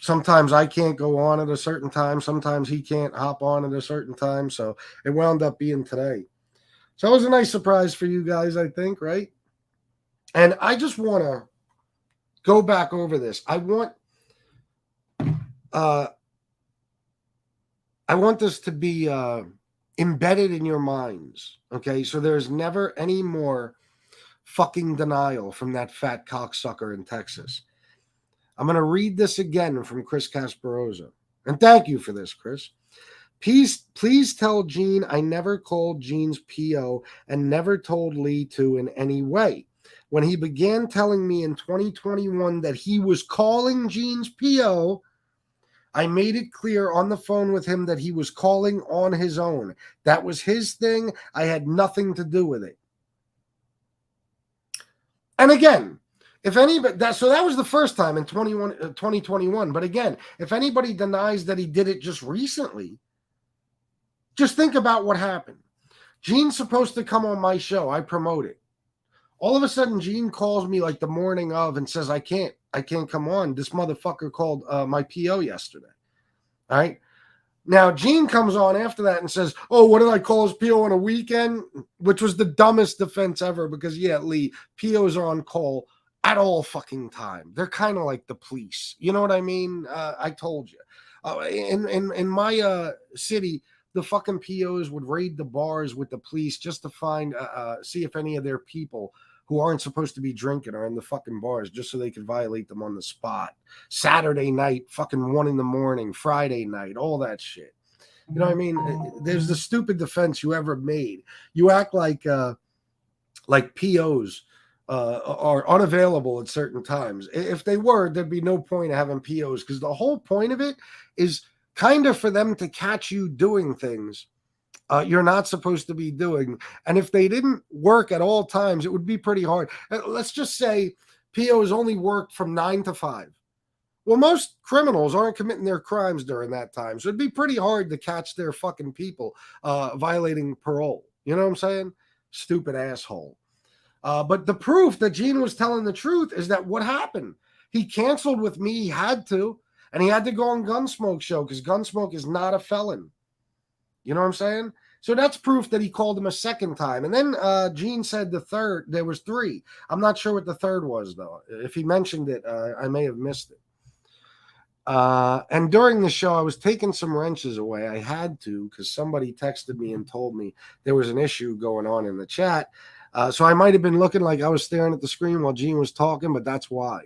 sometimes I can't go on at a certain time. Sometimes he can't hop on at a certain time. So it wound up being today. So it was a nice surprise for you guys, I think, right? And I just want to go back over this. I want this to be embedded in your minds, okay? So there's never any more fucking denial from that fat cocksucker in Texas. I'm going to read this again from Chris Casparosa. And thank you for this, Chris. Please tell Gene I never called Gene's PO and never told Lee to in any way. When he began telling me in 2021 that he was calling Gene's PO, I made it clear on the phone with him that he was calling on his own. That was his thing. I had nothing to do with it. And again, if anybody, that was the first time in 2021. But again, if anybody denies that he did it just recently, just think about what happened. Gene's supposed to come on my show. I promote it. All of a sudden, Gene calls me like the morning of and says, I can't come on. This motherfucker called my PO yesterday. All right. Now, Gene comes on after that and says, oh, what did I call his PO on a weekend? Which was the dumbest defense ever because, yeah, Lee, POs are on call at all fucking time. They're kind of like the police. You know what I mean? I told you. In my city, the fucking POs would raid the bars with the police just to find, see if any of their people who aren't supposed to be drinking are in the fucking bars just so they could violate them on the spot. Saturday night, fucking 1 a.m, Friday night, all that shit. You know what I mean? There's the stupid defense you ever made. You act like POs are unavailable at certain times. If they were, there'd be no point of having POs because the whole point of it is kind of for them to catch you doing things you're not supposed to be doing. And if they didn't work at all times, it would be pretty hard. Let's just say POs only worked from 9 to 5. Well, most criminals aren't committing their crimes during that time. So it'd be pretty hard to catch their fucking people violating parole. You know what I'm saying? Stupid asshole. But the proof that Gene was telling the truth is that what happened? He canceled with me. He had to. And he had to go on Gunsmoke show because Gunsmoke is not a felon. You know what I'm saying? So that's proof that he called him a second time. And then Gene said the third, there was 3. I'm not sure what the third was, though. If he mentioned it, I may have missed it. And during the show, I was taking some wrenches away. I had to because somebody texted me and told me there was an issue going on in the chat. So I might have been looking like I was staring at the screen while Gene was talking, but that's why.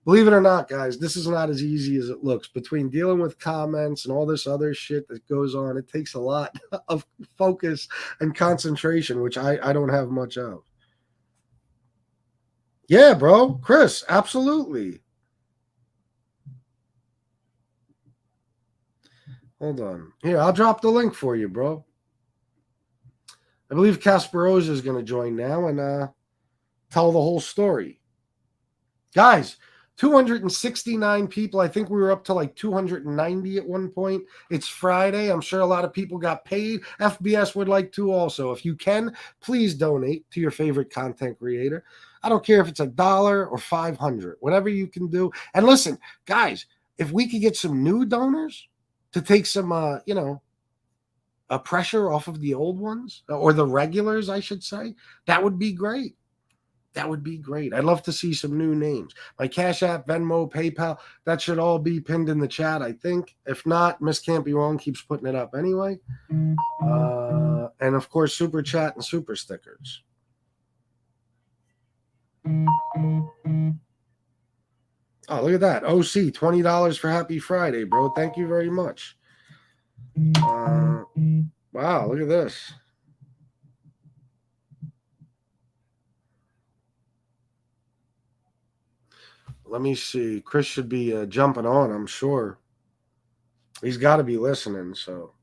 Believe it or not, guys, this is not as easy as it looks. Between dealing with comments and all this other shit that goes on, it takes a lot of focus and concentration, which I don't have much of. Yeah, bro. Chris, absolutely. Hold on. Here, I'll drop the link for you, bro. I believe Kasparoza is going to join now and tell the whole story. Guys, 269 people. I think we were up to like 290 at one point. It's Friday. I'm sure a lot of people got paid. FBS would like to also. If you can, please donate to your favorite content creator. I don't care if it's $1 or $500, whatever you can do. And listen, guys, if we could get some new donors to take some, pressure off of the old ones or the regulars, I should say, that would be great. That would be great. I'd love to see some new names. My Cash App, Venmo, PayPal, that should all be pinned in the chat, I think. If not, Miss Can't Be Wrong keeps putting it up anyway. And, of course, Super Chat and Super Stickers. Oh, look at that. OC, $20 for Happy Friday, bro. Thank you very much. Wow, look at this. Let me see. Chris should be jumping on, I'm sure. He's got to be listening, so.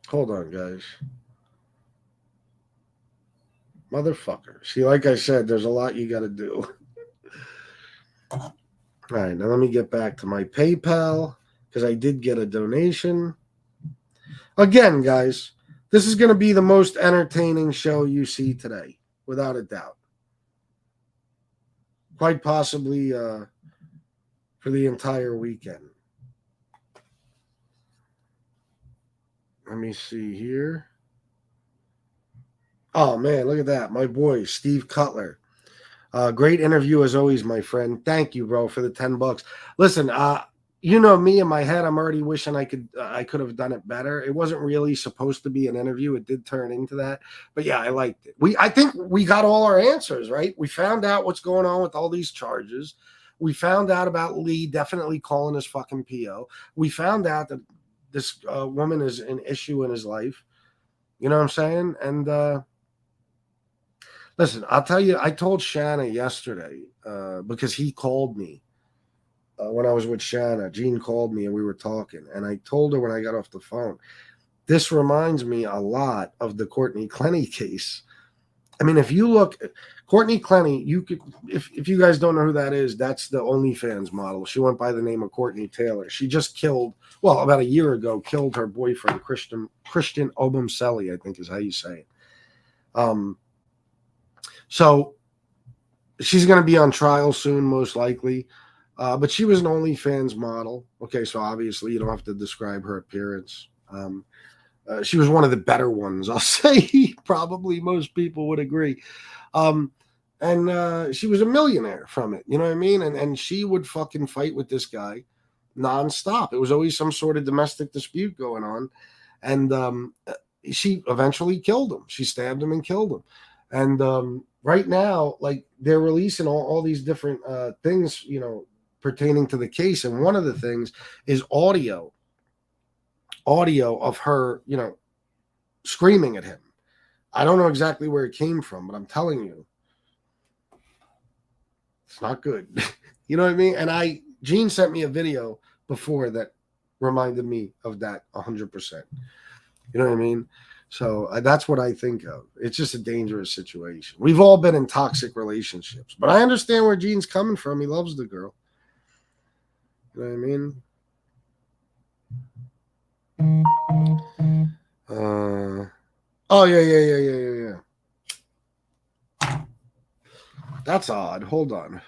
Hold on, guys. Motherfucker. See, like I said, there's a lot you got to do. All right, now let me get back to my PayPal because I did get a donation. Again, guys, this is going to be the most entertaining show you see today, without a doubt. Quite possibly for the entire weekend. Let me see here. Oh, man, look at that. My boy, Steve Cutler. Great interview as always, my friend. Thank you, bro, for the $10. Listen, you know me in my head, I'm already wishing I could have done it better. It wasn't really supposed to be an interview. It did turn into that. But yeah, I liked it. I think we got all our answers, right? We found out what's going on with all these charges. We found out about Lee definitely calling his fucking PO. We found out that this woman is an issue in his life. You know what I'm saying? And listen, I'll tell you, I told Shanna yesterday because he called me when I was with Shanna. Gene called me and we were talking. And I told her when I got off the phone, this reminds me a lot of the Courtney Clenny case. I mean, if you look, Courtney Clenny, you could, if you guys don't know who that is, that's the OnlyFans model. She went by the name of Courtney Taylor. She just killed, well, about a year ago, killed her boyfriend, Christian Obumseli, I think is how you say it. So she's going to be on trial soon, most likely. But she was an OnlyFans model. Okay, so obviously you don't have to describe her appearance. She was one of the better ones, I'll say. Probably most people would agree. And she was a millionaire from it. You know what I mean? And she would fucking fight with this guy nonstop. It was always some sort of domestic dispute going on. And she eventually killed him. She stabbed him and killed him. And right now, like, they're releasing all these different things, you know, pertaining to the case. And one of the things is audio of her, you know, screaming at him. I don't know exactly where it came from, but I'm telling you, it's not good. You know what I mean? And Gene sent me a video before that reminded me of that 100%. You know what I mean? So that's what I think of. It's just a dangerous situation. We've all been in toxic relationships, but I understand where Gene's coming from. He loves the girl. You know what I mean? Oh yeah. That's odd. Hold on.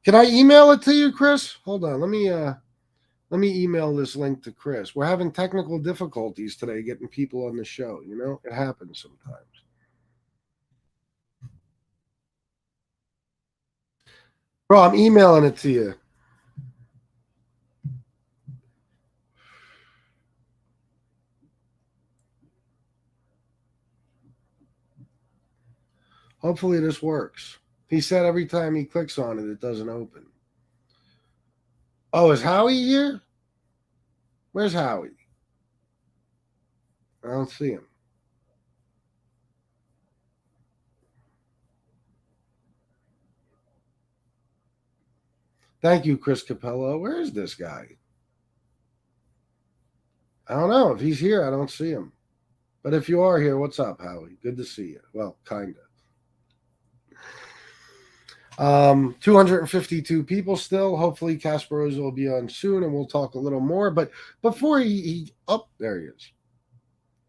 Can I email it to you, Chris? Hold on. Let me email this link to Chris. We're having technical difficulties today getting people on the show. You know, it happens sometimes. Bro, I'm emailing it to you. Hopefully this works. He said every time he clicks on it, it doesn't open. Oh, is Howie here? Where's Howie? I don't see him. Thank you, Chris Capello. Where is this guy? I don't know. If he's here, I don't see him. But if you are here, what's up, Howie? Good to see you. Well, kind of. 252 people still. Hopefully, Casper Rose will be on soon, and we'll talk a little more. But before there he is.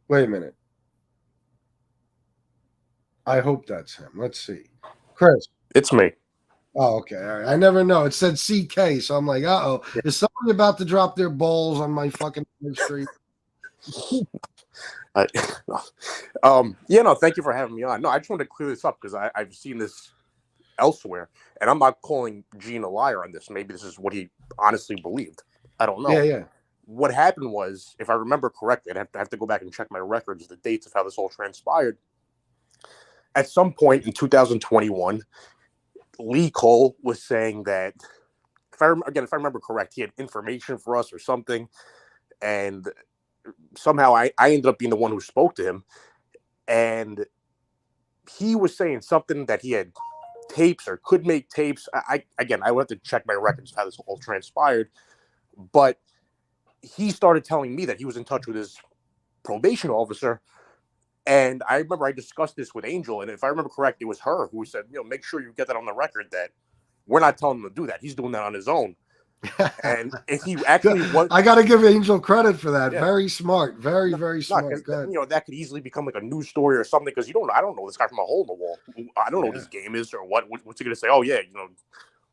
Wait a minute. I hope that's him. Let's see, Chris. It's me. Oh, okay. All right. I never know. It said CK, so I'm like, uh-oh. Yeah. Is somebody about to drop their balls on my fucking street? Thank you for having me on. No, I just wanted to clear this up because I've seen this elsewhere, and I'm not calling Gene a liar on this. Maybe this is what he honestly believed. I don't know. Yeah. What happened was, if I remember correctly, I have to go back and check my records, the dates of how this all transpired. At some point in 2021, Lee Cole was saying that, if I remember correct, he had information for us or something, and somehow I ended up being the one who spoke to him, and he was saying something that he had tapes or could make tapes. I would have to check my records how this all transpired, but he started telling me that he was in touch with his probation officer. And I remember I discussed this with Angel, and if I remember correct, it was her who said, make sure you get that on the record that we're not telling him to do that. He's doing that on his own. And if he actually was, I got to give Angel credit for that. Yeah. Very smart. Very smart. That could easily become like a news story or something, because I don't know this guy from a hole in the wall. I don't know what his game is or what's he going to say? Oh, yeah,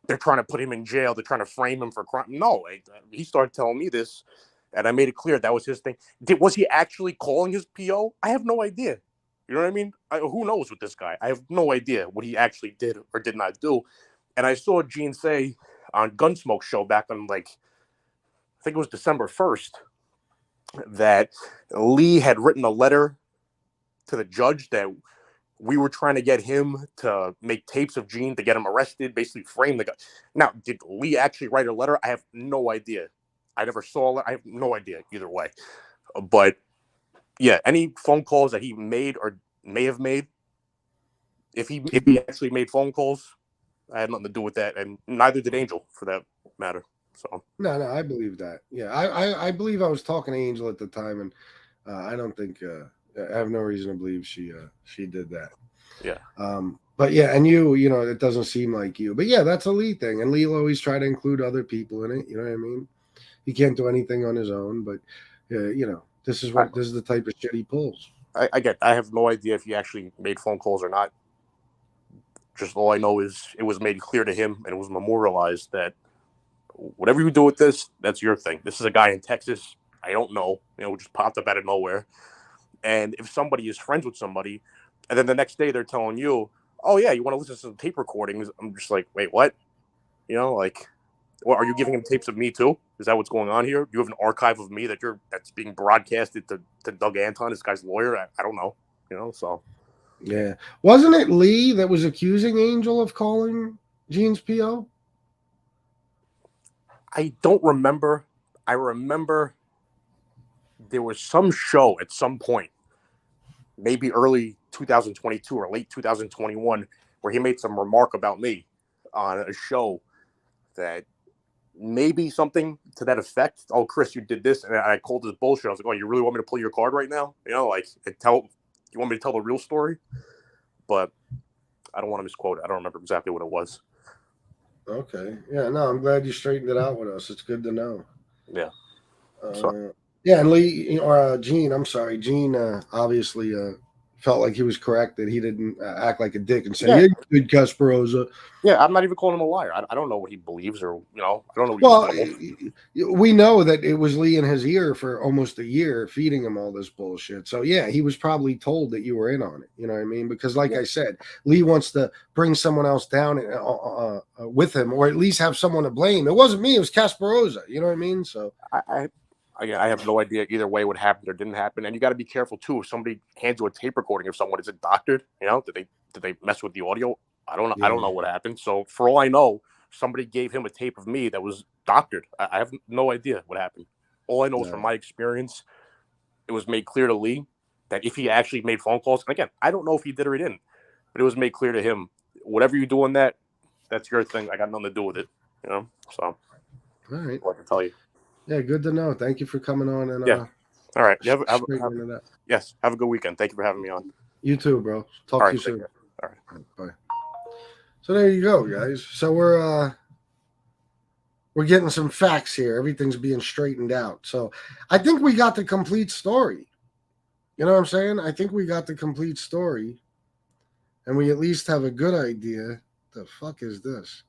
they're trying to put him in jail. They're trying to frame him for crime. No, he started telling me this, and I made it clear that was his thing. Was he actually calling his PO? I have no idea. You know what I mean? Who knows with this guy? I have no idea what he actually did or did not do. And I saw Gene say on Gunsmoke show back on, I think it was December 1st, that Lee had written a letter to the judge that we were trying to get him to make tapes of Gene to get him arrested, basically frame the guy. Now, did Lee actually write a letter? I have no idea. I never saw it. I have no idea either way. But yeah, any phone calls that he made or may have made, if he actually made phone calls, I had nothing to do with that, and neither did Angel, for that matter. So no, I believe that. Yeah, I believe I was talking to Angel at the time, and I don't think I have no reason to believe she did that. Yeah. But yeah, and it doesn't seem like you. But yeah, that's a Lee thing, and Lee will always try to include other people in it. You know what I mean? He can't do anything on his own, but this is the type of shit he pulls. I have no idea if he actually made phone calls or not. Just all I know is it was made clear to him, and it was memorialized that whatever you do with this, that's your thing. This is a guy in Texas I don't know, just popped up out of nowhere. And if somebody is friends with somebody, and then the next day they're telling you, oh, yeah, you want to listen to some tape recordings, I'm just like, wait, what? Well, are you giving him tapes of me too? Is that what's going on here? You have an archive of me that's being broadcasted to Doug Anton, this guy's lawyer? I don't know, so. Yeah. Wasn't it Lee that was accusing Angel of calling Gene's PO? I don't remember. I remember there was some show at some point, maybe early 2022 or late 2021, where he made some remark about me on a show that maybe something to that effect. Oh, Chris, you did this. And I called this bullshit. I was like, oh, you really want me to pull your card right now? You want me to tell the real story? But I don't want to misquote it. I don't remember exactly what it was. Okay. Yeah, no, I'm glad you straightened it out with us. It's good to know. Yeah. Yeah, and Lee or Gene, I'm sorry, Gene obviously felt like he was correct that he didn't act like a dick and say, Yeah, "Yeah, you did, Kasparoza." yeah. I'm not even calling him a liar. I don't know what he believes, or I don't know what he was Well, told. we know that it was Lee in his ear for almost a year, feeding him all this bullshit. So yeah, he was probably told that you were in on it. You know what I mean? Because like Yeah. I said, Lee wants to bring someone else down with him, or at least have someone to blame. It wasn't me; it was Kasparoza. You know what I mean? So I have no idea either way what happened or didn't happen, and you got to be careful too. If somebody hands you a tape recording of someone, is it doctored? Did they mess with the audio? I don't know. I don't yeah, know what happened. So for all I know, somebody gave him a tape of me that was doctored. I have no idea what happened. All I know is from no, my experience, it was made clear to Lee that if he actually made phone calls, and again, I don't know if he did or he didn't, but it was made clear to him, whatever you do on that, that's your thing. I got nothing to do with it. So all right, what I can tell you. yeah, good to know. Thank you for coming on and Yeah. All right. You straightening it up. yes. Have a good weekend. Thank you for having me on. You too, bro. All Talk to right. you Take soon. care. All right. Bye. So there you go, guys. So we're getting some facts here. Everything's being straightened out. So I think we got the complete story. You know what I'm saying? I think we got the complete story, and we at least have a good idea. The fuck is this?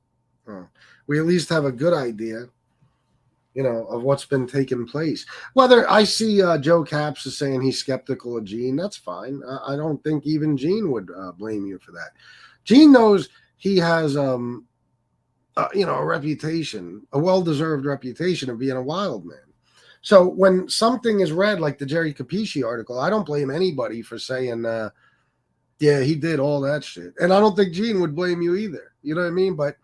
Oh, we at least have a good idea, of what's been taking place. Whether I see Joe Caps is saying he's skeptical of Gene, that's fine. I don't think even Gene would blame you for that. Gene knows he has a reputation, a well-deserved reputation of being a wild man. So when something is read like the Jerry Capisci article, I don't blame anybody for saying, yeah, he did all that shit. And I don't think Gene would blame you either. You know what I mean? But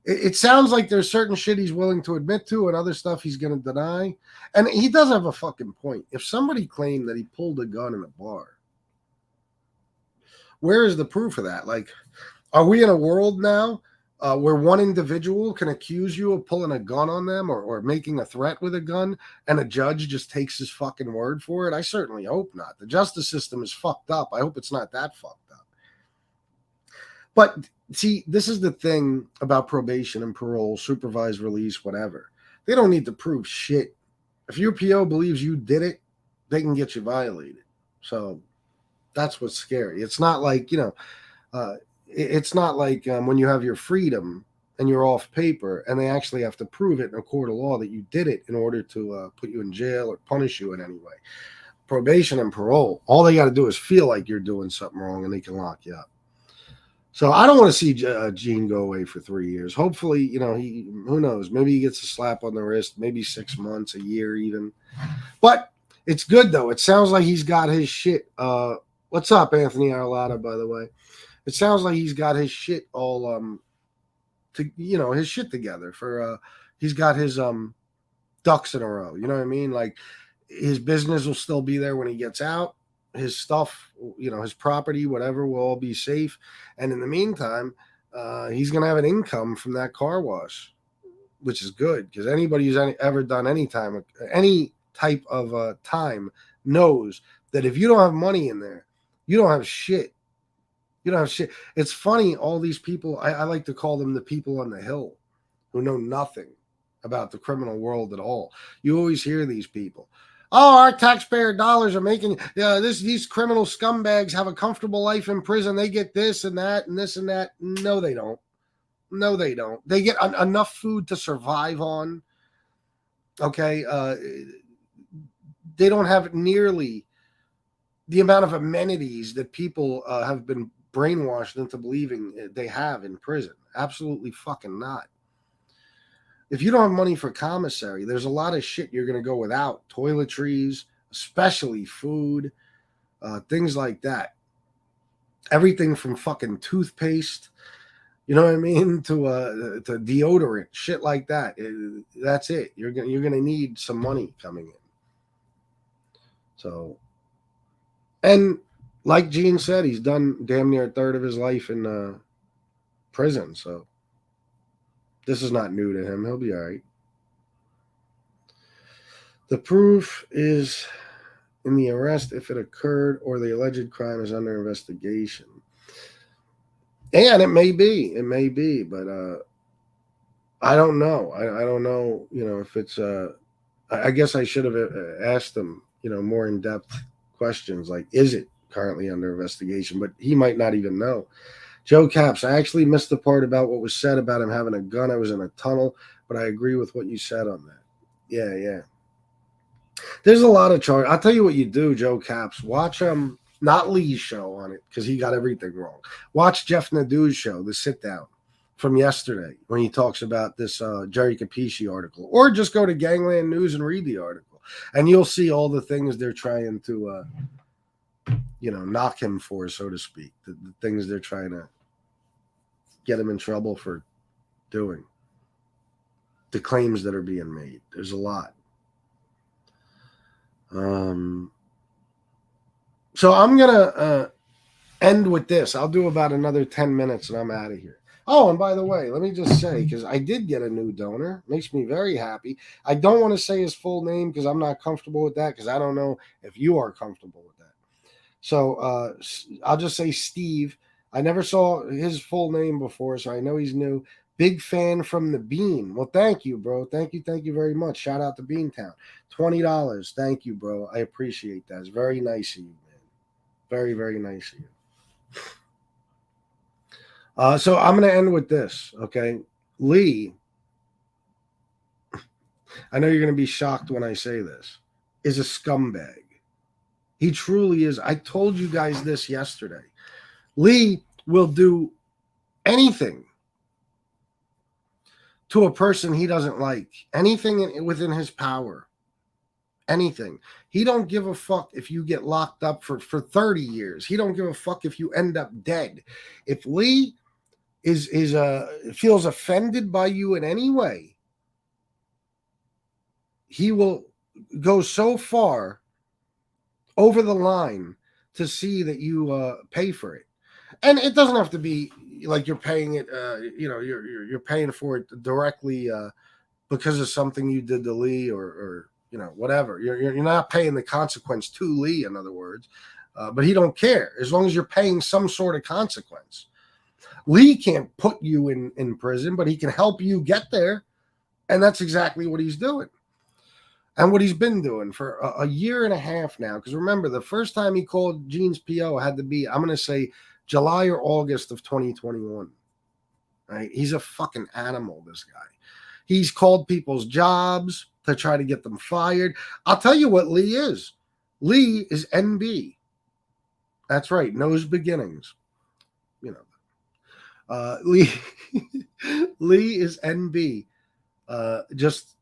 it sounds like there's certain shit he's willing to admit to and other stuff he's going to deny. And he does have a fucking point. If somebody claimed that he pulled a gun in a bar, where is the proof of that? Like, are we in a world now where one individual can accuse you of pulling a gun on them or making a threat with a gun, and a judge just takes his fucking word for it? I certainly hope not. The justice system is fucked up. I hope it's not that fucked up. But see, this is the thing about probation and parole, supervised release, whatever. They don't need to prove shit. If your PO believes you did it, they can get you violated. So that's what's scary. It's not like, it's not like when you have your freedom and you're off paper and they actually have to prove it in a court of law that you did it in order to put you in jail or punish you in any way. Probation and parole, all they got to do is feel like you're doing something wrong and they can lock you up. So I don't want to see Gene go away for 3 years. Hopefully, who knows? Maybe he gets a slap on the wrist, maybe 6 months, a year even. But it's good though. It sounds like he's got his shit. What's up, Anthony Arlotta, by the way? It sounds like he's got his shit all his shit together for he's got his ducks in a row. You know what I mean? Like his business will still be there when he gets out. His stuff, his property, whatever, will all be safe. And in the meantime, he's going to have an income from that car wash, which is good because anybody who's ever done any type of time knows that if you don't have money in there, you don't have shit. You don't have shit. It's funny, all these people, I like to call them the people on the hill who know nothing about the criminal world at all. You always hear these people. Oh, our taxpayer dollars are making these criminal scumbags have a comfortable life in prison. They get this and that and this and that. No, they don't. No, they don't. They get enough food to survive on. Okay. They don't have nearly the amount of amenities that people have been brainwashed into believing they have in prison. Absolutely fucking not. If you don't have money for commissary, there's a lot of shit you're going to go without. Toiletries, especially food, things like that. Everything from fucking toothpaste, you know what I mean, to deodorant, shit like that. That's it. You're gonna need some money coming in. So, and like Gene said, he's done damn near a third of his life in prison. So this is not new to him. He'll be all right. The proof is in the arrest if it occurred or the alleged crime is under investigation. And it may be, but I don't know. I don't know, if it's I guess I should have asked him, more in depth questions like, is it currently under investigation? But he might not even know. Joe Caps, I actually missed the part about what was said about him having a gun. I was in a tunnel, but I agree with what you said on that. Yeah. There's a lot of charge. I'll tell you what you do, Joe Caps. Watch not Lee's show on it because he got everything wrong. Watch Jeff Nadeau's show, The Sit Down, from yesterday when he talks about this Jerry Capisci article, or just go to Gangland News and read the article, and you'll see all the things they're trying to, knock him for, so to speak. The things they're trying to get him in trouble for doing. The claims that are being made. There's a lot. So I'm gonna end with this. I'll do about another 10 minutes and I'm out of here. Oh, and by the way, let me just say, because I did get a new donor, makes me very happy. I don't want to say his full name because I'm not comfortable with that, because I don't know if you are comfortable with that. So I'll just say Steve. I never saw his full name before, so I know he's new. Big fan from the Bean. Well, thank you, bro. Thank you very much. Shout out to Beantown. $20. Thank you, bro. I appreciate that. It's very nice of you, man. Very, very nice of you. So I'm going to end with this, okay? Lee, I know you're going to be shocked when I say this, is a scumbag. He truly is. I told you guys this yesterday. Lee will do anything to a person he doesn't like, anything within his power, anything. He don't give a fuck if you get locked up for 30 years. He don't give a fuck if you end up dead. If Lee feels offended by you in any way, he will go so far over the line to see that you pay for it. And it doesn't have to be like you're paying it, you're paying for it directly because of something you did to Lee or whatever. You're not paying the consequence to Lee, in other words, but he don't care as long as you're paying some sort of consequence. Lee can't put you in prison, but he can help you get there, and that's exactly what he's doing. And what he's been doing for a year and a half now, because remember, the first time he called Gene's PO had to be, I'm going to say, July or August of 2021. Right? He's a fucking animal, this guy. He's called people's jobs to try to get them fired. I'll tell you what Lee is. Lee is NB. That's right, No's Beginnings. Lee is NB. Just,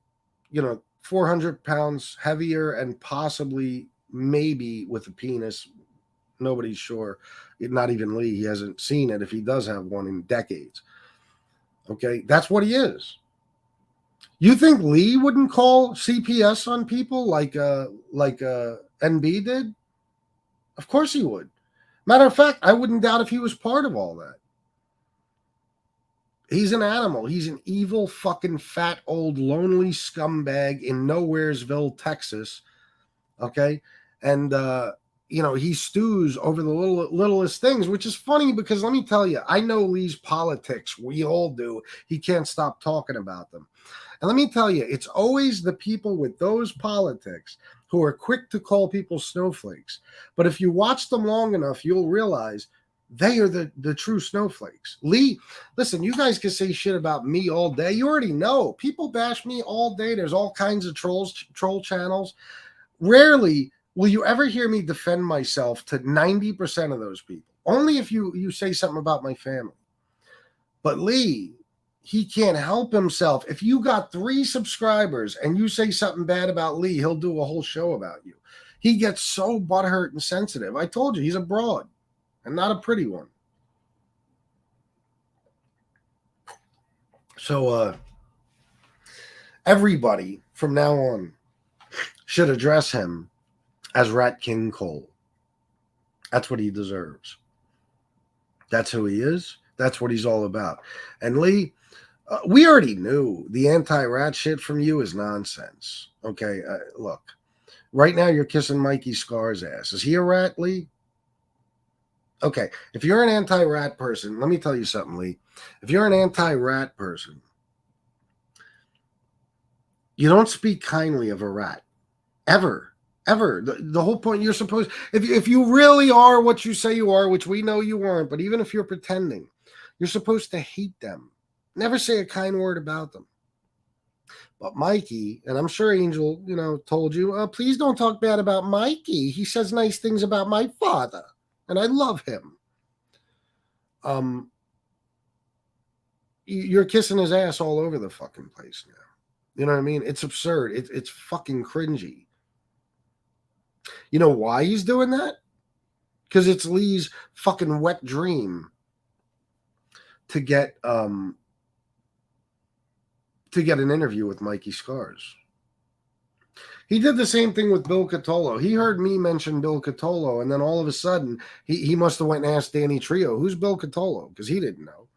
400 pounds heavier and possibly maybe with a penis. Nobody's sure. Not even Lee. He hasn't seen it if he does have one in decades. Okay, that's what he is. You think Lee wouldn't call CPS on people like NB did? Of course he would. Matter of fact, I wouldn't doubt if he was part of all that. He's an animal. He's an evil, fucking, fat, old, lonely scumbag in Nowheresville, Texas. Okay? And, he stews over the littlest things, which is funny because let me tell you, I know Lee's politics. We all do. He can't stop talking about them. And let me tell you, it's always the people with those politics who are quick to call people snowflakes. But if you watch them long enough, you'll realize they are the true snowflakes. Lee, listen, you guys can say shit about me all day. You already know. People bash me all day. There's all kinds of troll channels. Rarely will you ever hear me defend myself to 90% of those people. Only if you say something about my family. But Lee, he can't help himself. If you got 3 subscribers and you say something bad about Lee, he'll do a whole show about you. He gets so butthurt and sensitive. I told you, he's a broad. And not a pretty one. So everybody from now on should address him as Rat King Cole. That's what he deserves. That's who he is. That's what he's all about. And Lee, we already knew the anti-rat shit from you is nonsense. Okay, look. Right now you're kissing Mikey Scar's ass. Is he a rat, Lee? Okay, if you're an anti-rat person, let me tell you something, Lee. If you're an anti-rat person, You don't speak kindly of a rat. Ever. Ever. The whole point, you're supposed, if you really are what you say you are, which we know you aren't, but even if you're pretending, you're supposed to hate them. Never say a kind word about them. But Mikey, and I'm sure Angel, told you, please don't talk bad about Mikey. He says nice things about my father, and I love him. You're kissing his ass all over the fucking place now. You know what I mean? It's absurd. It's fucking cringy. You know why he's doing that? Because it's Lee's fucking wet dream to get an interview with Mikey Scars. He did the same thing with Bill Catolo. He heard me mention Bill Catolo, and then all of a sudden, he must have went and asked Danny Trio, who's Bill Catolo? Because he didn't know.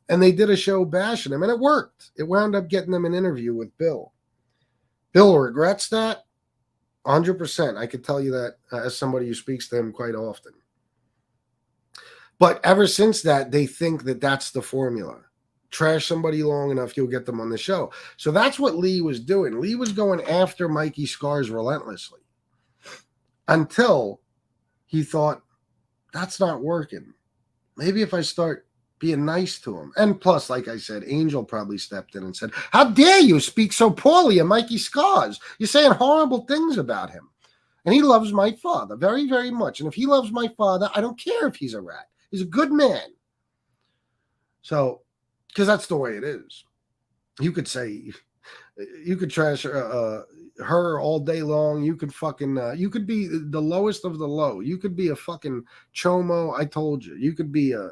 And they did a show bashing him, and it worked. It wound up getting them an interview with Bill. Bill regrets that 100%. I could tell you that as somebody who speaks to him quite often. But ever since that, they think that that's the formula. Trash somebody long enough, you'll get them on the show. So that's what Lee was doing. Lee was going after Mikey Scars relentlessly until he thought, that's not working. Maybe if I start being nice to him. And plus, like I said, Angel probably stepped in and said, how dare you speak so poorly of Mikey Scars? You're saying horrible things about him. And he loves my father very, very much. And if he loves my father, I don't care if he's a rat. He's a good man. So, because that's the way it is. You could trash her all day long. You could fucking, you could be the lowest of the low. You could be a fucking chomo. I told you. You could be a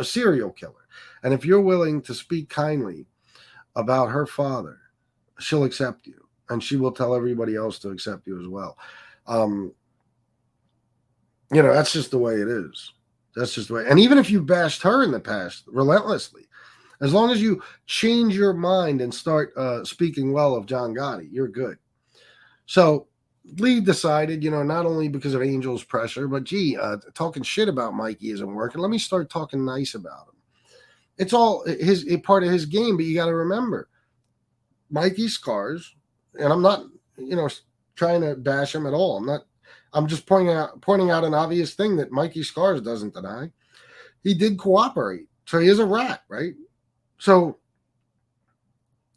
serial killer. And if you're willing to speak kindly about her father, she'll accept you. And she will tell everybody else to accept you as well. That's just the way it is. That's just the way. And even if you bashed her in the past relentlessly, as long as you change your mind and start speaking well of John Gotti, you're good. So Lee decided, not only because of Angel's pressure, but talking shit about Mikey isn't working. Let me start talking nice about him. It's all part of his game, but you got to remember, Mikey Scars, and I'm not, trying to bash him at all. I'm just pointing out an obvious thing that Mikey Scars doesn't deny. He did cooperate. So he is a rat, right? So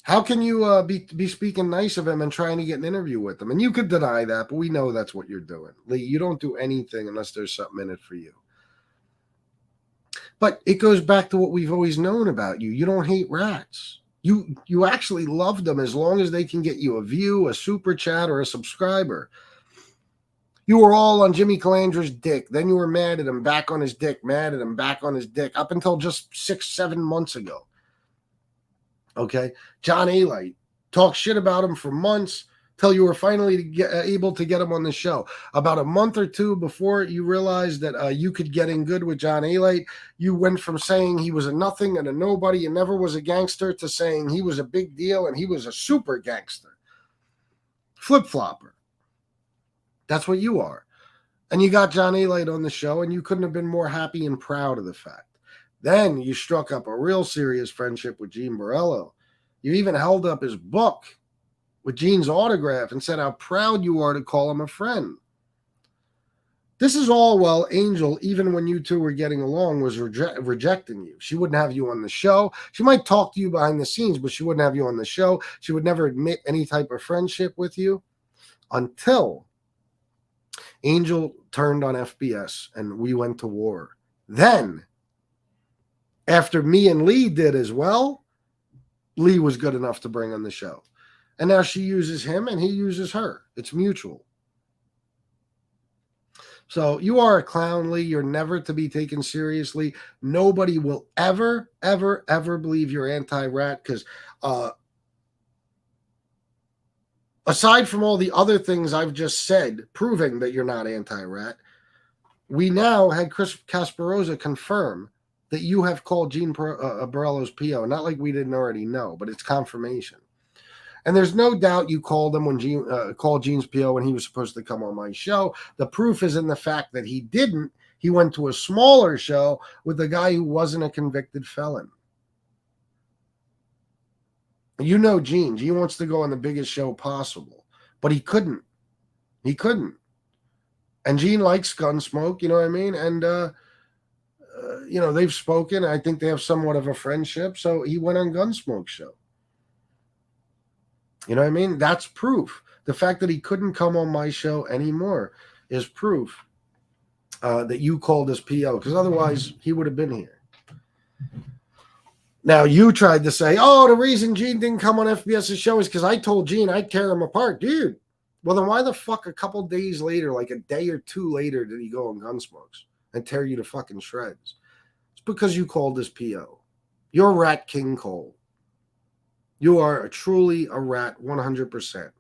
how can you be speaking nice of him and trying to get an interview with him? And you could deny that, but we know that's what you're doing. Lee, you don't do anything unless there's something in it for you. But it goes back to what we've always known about you. You don't hate rats. You actually love them as long as they can get you a view, a super chat, or a subscriber. You were all on Jimmy Calandra's dick. Then you were mad at him, back on his dick, mad at him, back on his dick, up until just 6-7 months ago. Okay? John A-Light, talk shit about him for months till you were finally able to get him on the show. About a month or two before you realized that you could get in good with John A-Light, you went from saying he was a nothing and a nobody and never was a gangster to saying he was a big deal and he was a super gangster. Flip-flopper. That's what you are. And you got John A-Light on the show, and you couldn't have been more happy and proud of the fact. Then you struck up a real serious friendship with Gene Borello. You even held up his book with Gene's autograph and said how proud you are to call him a friend. This is all while Angel, even when you two were getting along, was rejecting you. She wouldn't have you on the show. She might talk to you behind the scenes, but she wouldn't have you on the show. She would never admit any type of friendship with you until Angel turned on FBS and we went to war. Then, after me and Lee did as well, Lee was good enough to bring on the show. And now she uses him and he uses her. It's mutual. So you are a clown, Lee. You're never to be taken seriously. Nobody will ever, ever, ever believe you're anti-rat because aside from all the other things I've just said, proving that you're not anti-rat, we now had Chris Casparosa confirm that you have called Gene Borello's PO. Not like we didn't already know, but it's confirmation. And there's no doubt you called him when called Gene's PO when he was supposed to come on my show. The proof is in the fact that he didn't. He went to a smaller show with a guy who wasn't a convicted felon. You know Gene. Gene wants to go on the biggest show possible, but he couldn't. He couldn't. And Gene likes Gunsmoke, you know what I mean? And, they've spoken. I think they have somewhat of a friendship. So he went on Gunsmoke's show. You know what I mean? That's proof. The fact that he couldn't come on my show anymore is proof that you called his PO, because otherwise he would have been here. Now, you tried to say, oh, the reason Gene didn't come on FBS's show is because I told Gene I'd tear him apart. Dude, well, then why the fuck a couple days later, like a day or two later, did he go on Gunsmokes and tear you to fucking shreds? It's because you called his PO. You're Rat King Cole. You are truly a rat 100%.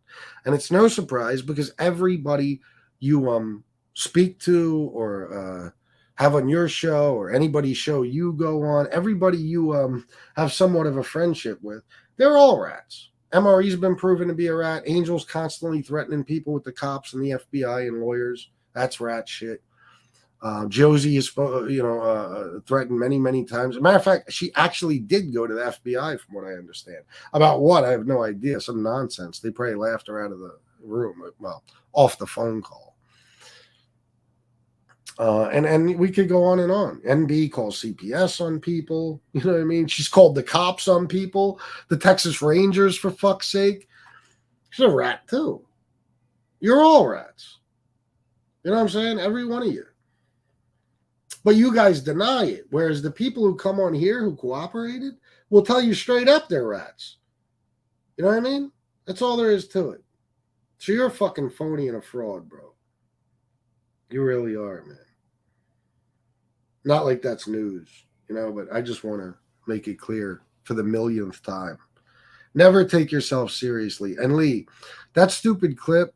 And it's no surprise because everybody you speak to or have on your show or anybody's show you go on, everybody you have somewhat of a friendship with, they're all rats. MRE's been proven to be a rat. Angel's constantly threatening people with the cops and the FBI and lawyers. That's rat shit. Josie is, threatened many, many times. As a matter of fact, she actually did go to the FBI, from what I understand. About what? I have no idea. Some nonsense. They probably laughed her out of the room. Well, off the phone call. And we could go on and on. NB calls CPS on people. You know what I mean? She's called the cops on people. The Texas Rangers, for fuck's sake. She's a rat, too. You're all rats. You know what I'm saying? Every one of you. But you guys deny it, whereas the people who come on here who cooperated will tell you straight up they're rats. You know what I mean? That's all there is to it. So you're a fucking phony and a fraud, bro. You really are, man. Not like that's news, but I just want to make it clear for the millionth time. Never take yourself seriously. And Lee, that stupid clip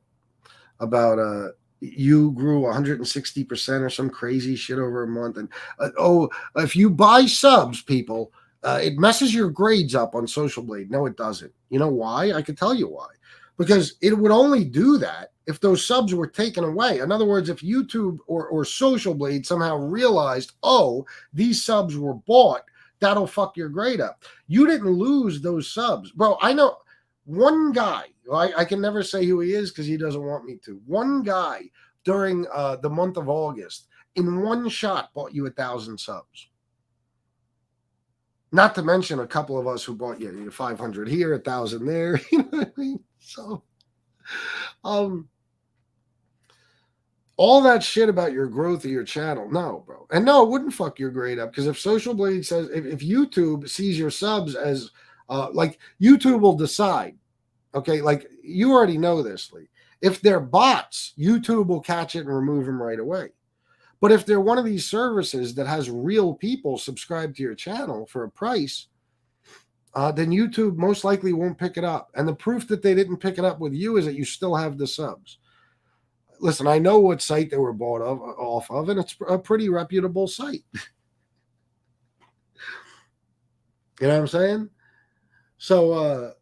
about you grew 160% or some crazy shit over a month. And if you buy subs, people, it messes your grades up on Social Blade. No, it doesn't. You know why? I can tell you why. Because it would only do that if those subs were taken away. In other words, if YouTube or Social Blade somehow realized, oh, these subs were bought, that'll fuck your grade up. You didn't lose those subs. Bro, I know one guy, I can never say who he is because he doesn't want me to. One guy during the month of August, in one shot, bought you 1,000 subs. Not to mention a couple of us who bought you 500 here, 1,000 there. You know what I mean? So, all that shit about your growth of your channel, no, bro. And no, it wouldn't fuck your grade up because if Social Blade says, if YouTube sees your subs as, YouTube will decide. Okay, like you already know this, Lee. If they're bots, YouTube will catch it and remove them right away. But if they're one of these services that has real people subscribed to your channel for a price, then YouTube most likely won't pick it up. And the proof that they didn't pick it up with you is that you still have the subs. Listen, I know what site they were bought off of, and it's a pretty reputable site. You know what I'm saying? So,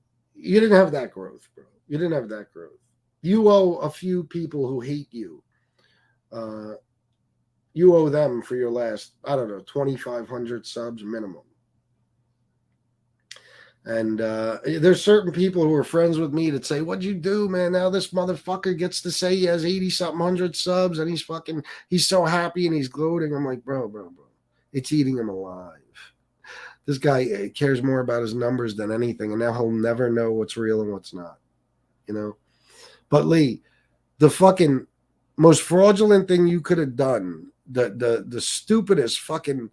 you didn't have that growth, bro. You didn't have that growth. You owe a few people who hate you. You owe them for your last, 2,500 subs minimum. And there's certain people who are friends with me that say, what'd you do, man? Now this motherfucker gets to say he has 80-something hundred subs and he's so happy and he's gloating. I'm like, bro. It's eating him alive. This guy cares more about his numbers than anything, and now he'll never know what's real and what's not, But Lee, the fucking most fraudulent thing you could have done, the stupidest fucking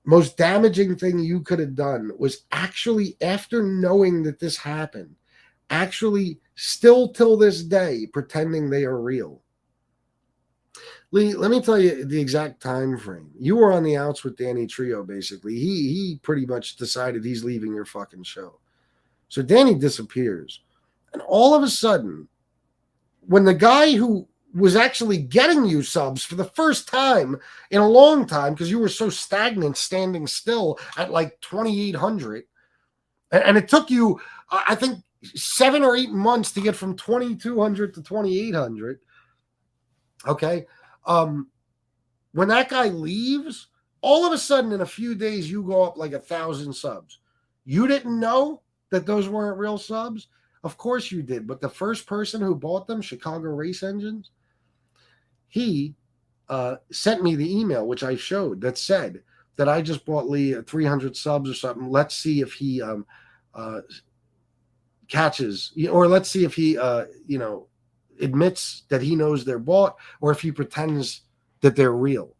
most damaging thing you could have done was actually, after knowing that this happened, actually still till this day pretending they are real. Lee, let me tell you the exact time frame. You were on the outs with Danny Trio, basically. He pretty much decided he's leaving your fucking show. So Danny disappears. And all of a sudden, when the guy who was actually getting you subs for the first time in a long time, because you were so stagnant, standing still at like 2,800, and it took you, I think, 7 or 8 months to get from 2,200 to 2,800. Okay. When that guy leaves, all of a sudden in a few days, you go up like 1,000 subs. You didn't know that those weren't real subs? Of course you did. But the first person who bought them, Chicago Race Engines, he sent me the email, which I showed, that said that I just bought Lee 300 subs or something. Let's see if he catches, or let's see if he, admits that he knows they're bought, or if he pretends that they're real.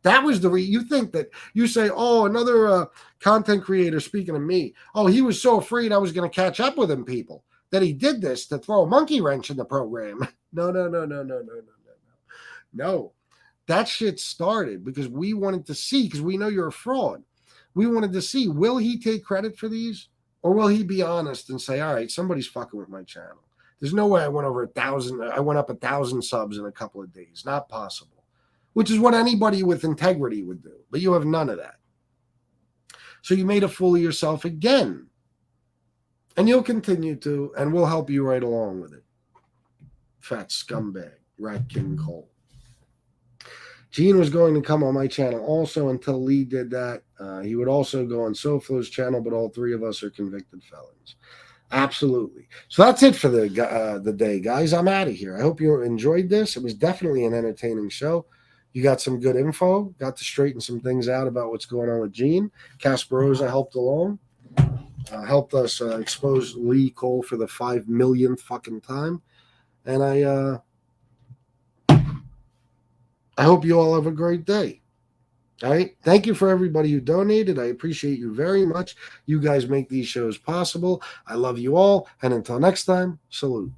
That was you think that you say, oh, another content creator, speaking of me, oh, he was so afraid I was going to catch up with him, people, that he did this to throw a monkey wrench in the program. No. That shit started because we wanted to see, because we know you're a fraud. We wanted to see, will he take credit for these, or will he be honest and say, all right, somebody's fucking with my channel. There's no way I went over 1,000. I went up 1,000 subs in a couple of days. Not possible. Which is what anybody with integrity would do. But you have none of that. So you made a fool of yourself again. And you'll continue to, and we'll help you right along with it. Fat scumbag, Rat King Cole. Gene was going to come on my channel also until Lee did that. He would also go on SoFlo's channel, but all three of us are convicted felons. Absolutely. So that's it for the day, guys. I'm out of here. I hope you enjoyed this. It was definitely an entertaining show. You got some good info. Got to straighten some things out about what's going on with Gene. Casperosa helped along. Helped us expose Lee Cole for the 5 millionth fucking time. And I hope you all have a great day. All right. Thank you for everybody who donated. I appreciate you very much. You guys make these shows possible. I love you all. And until next time, salute.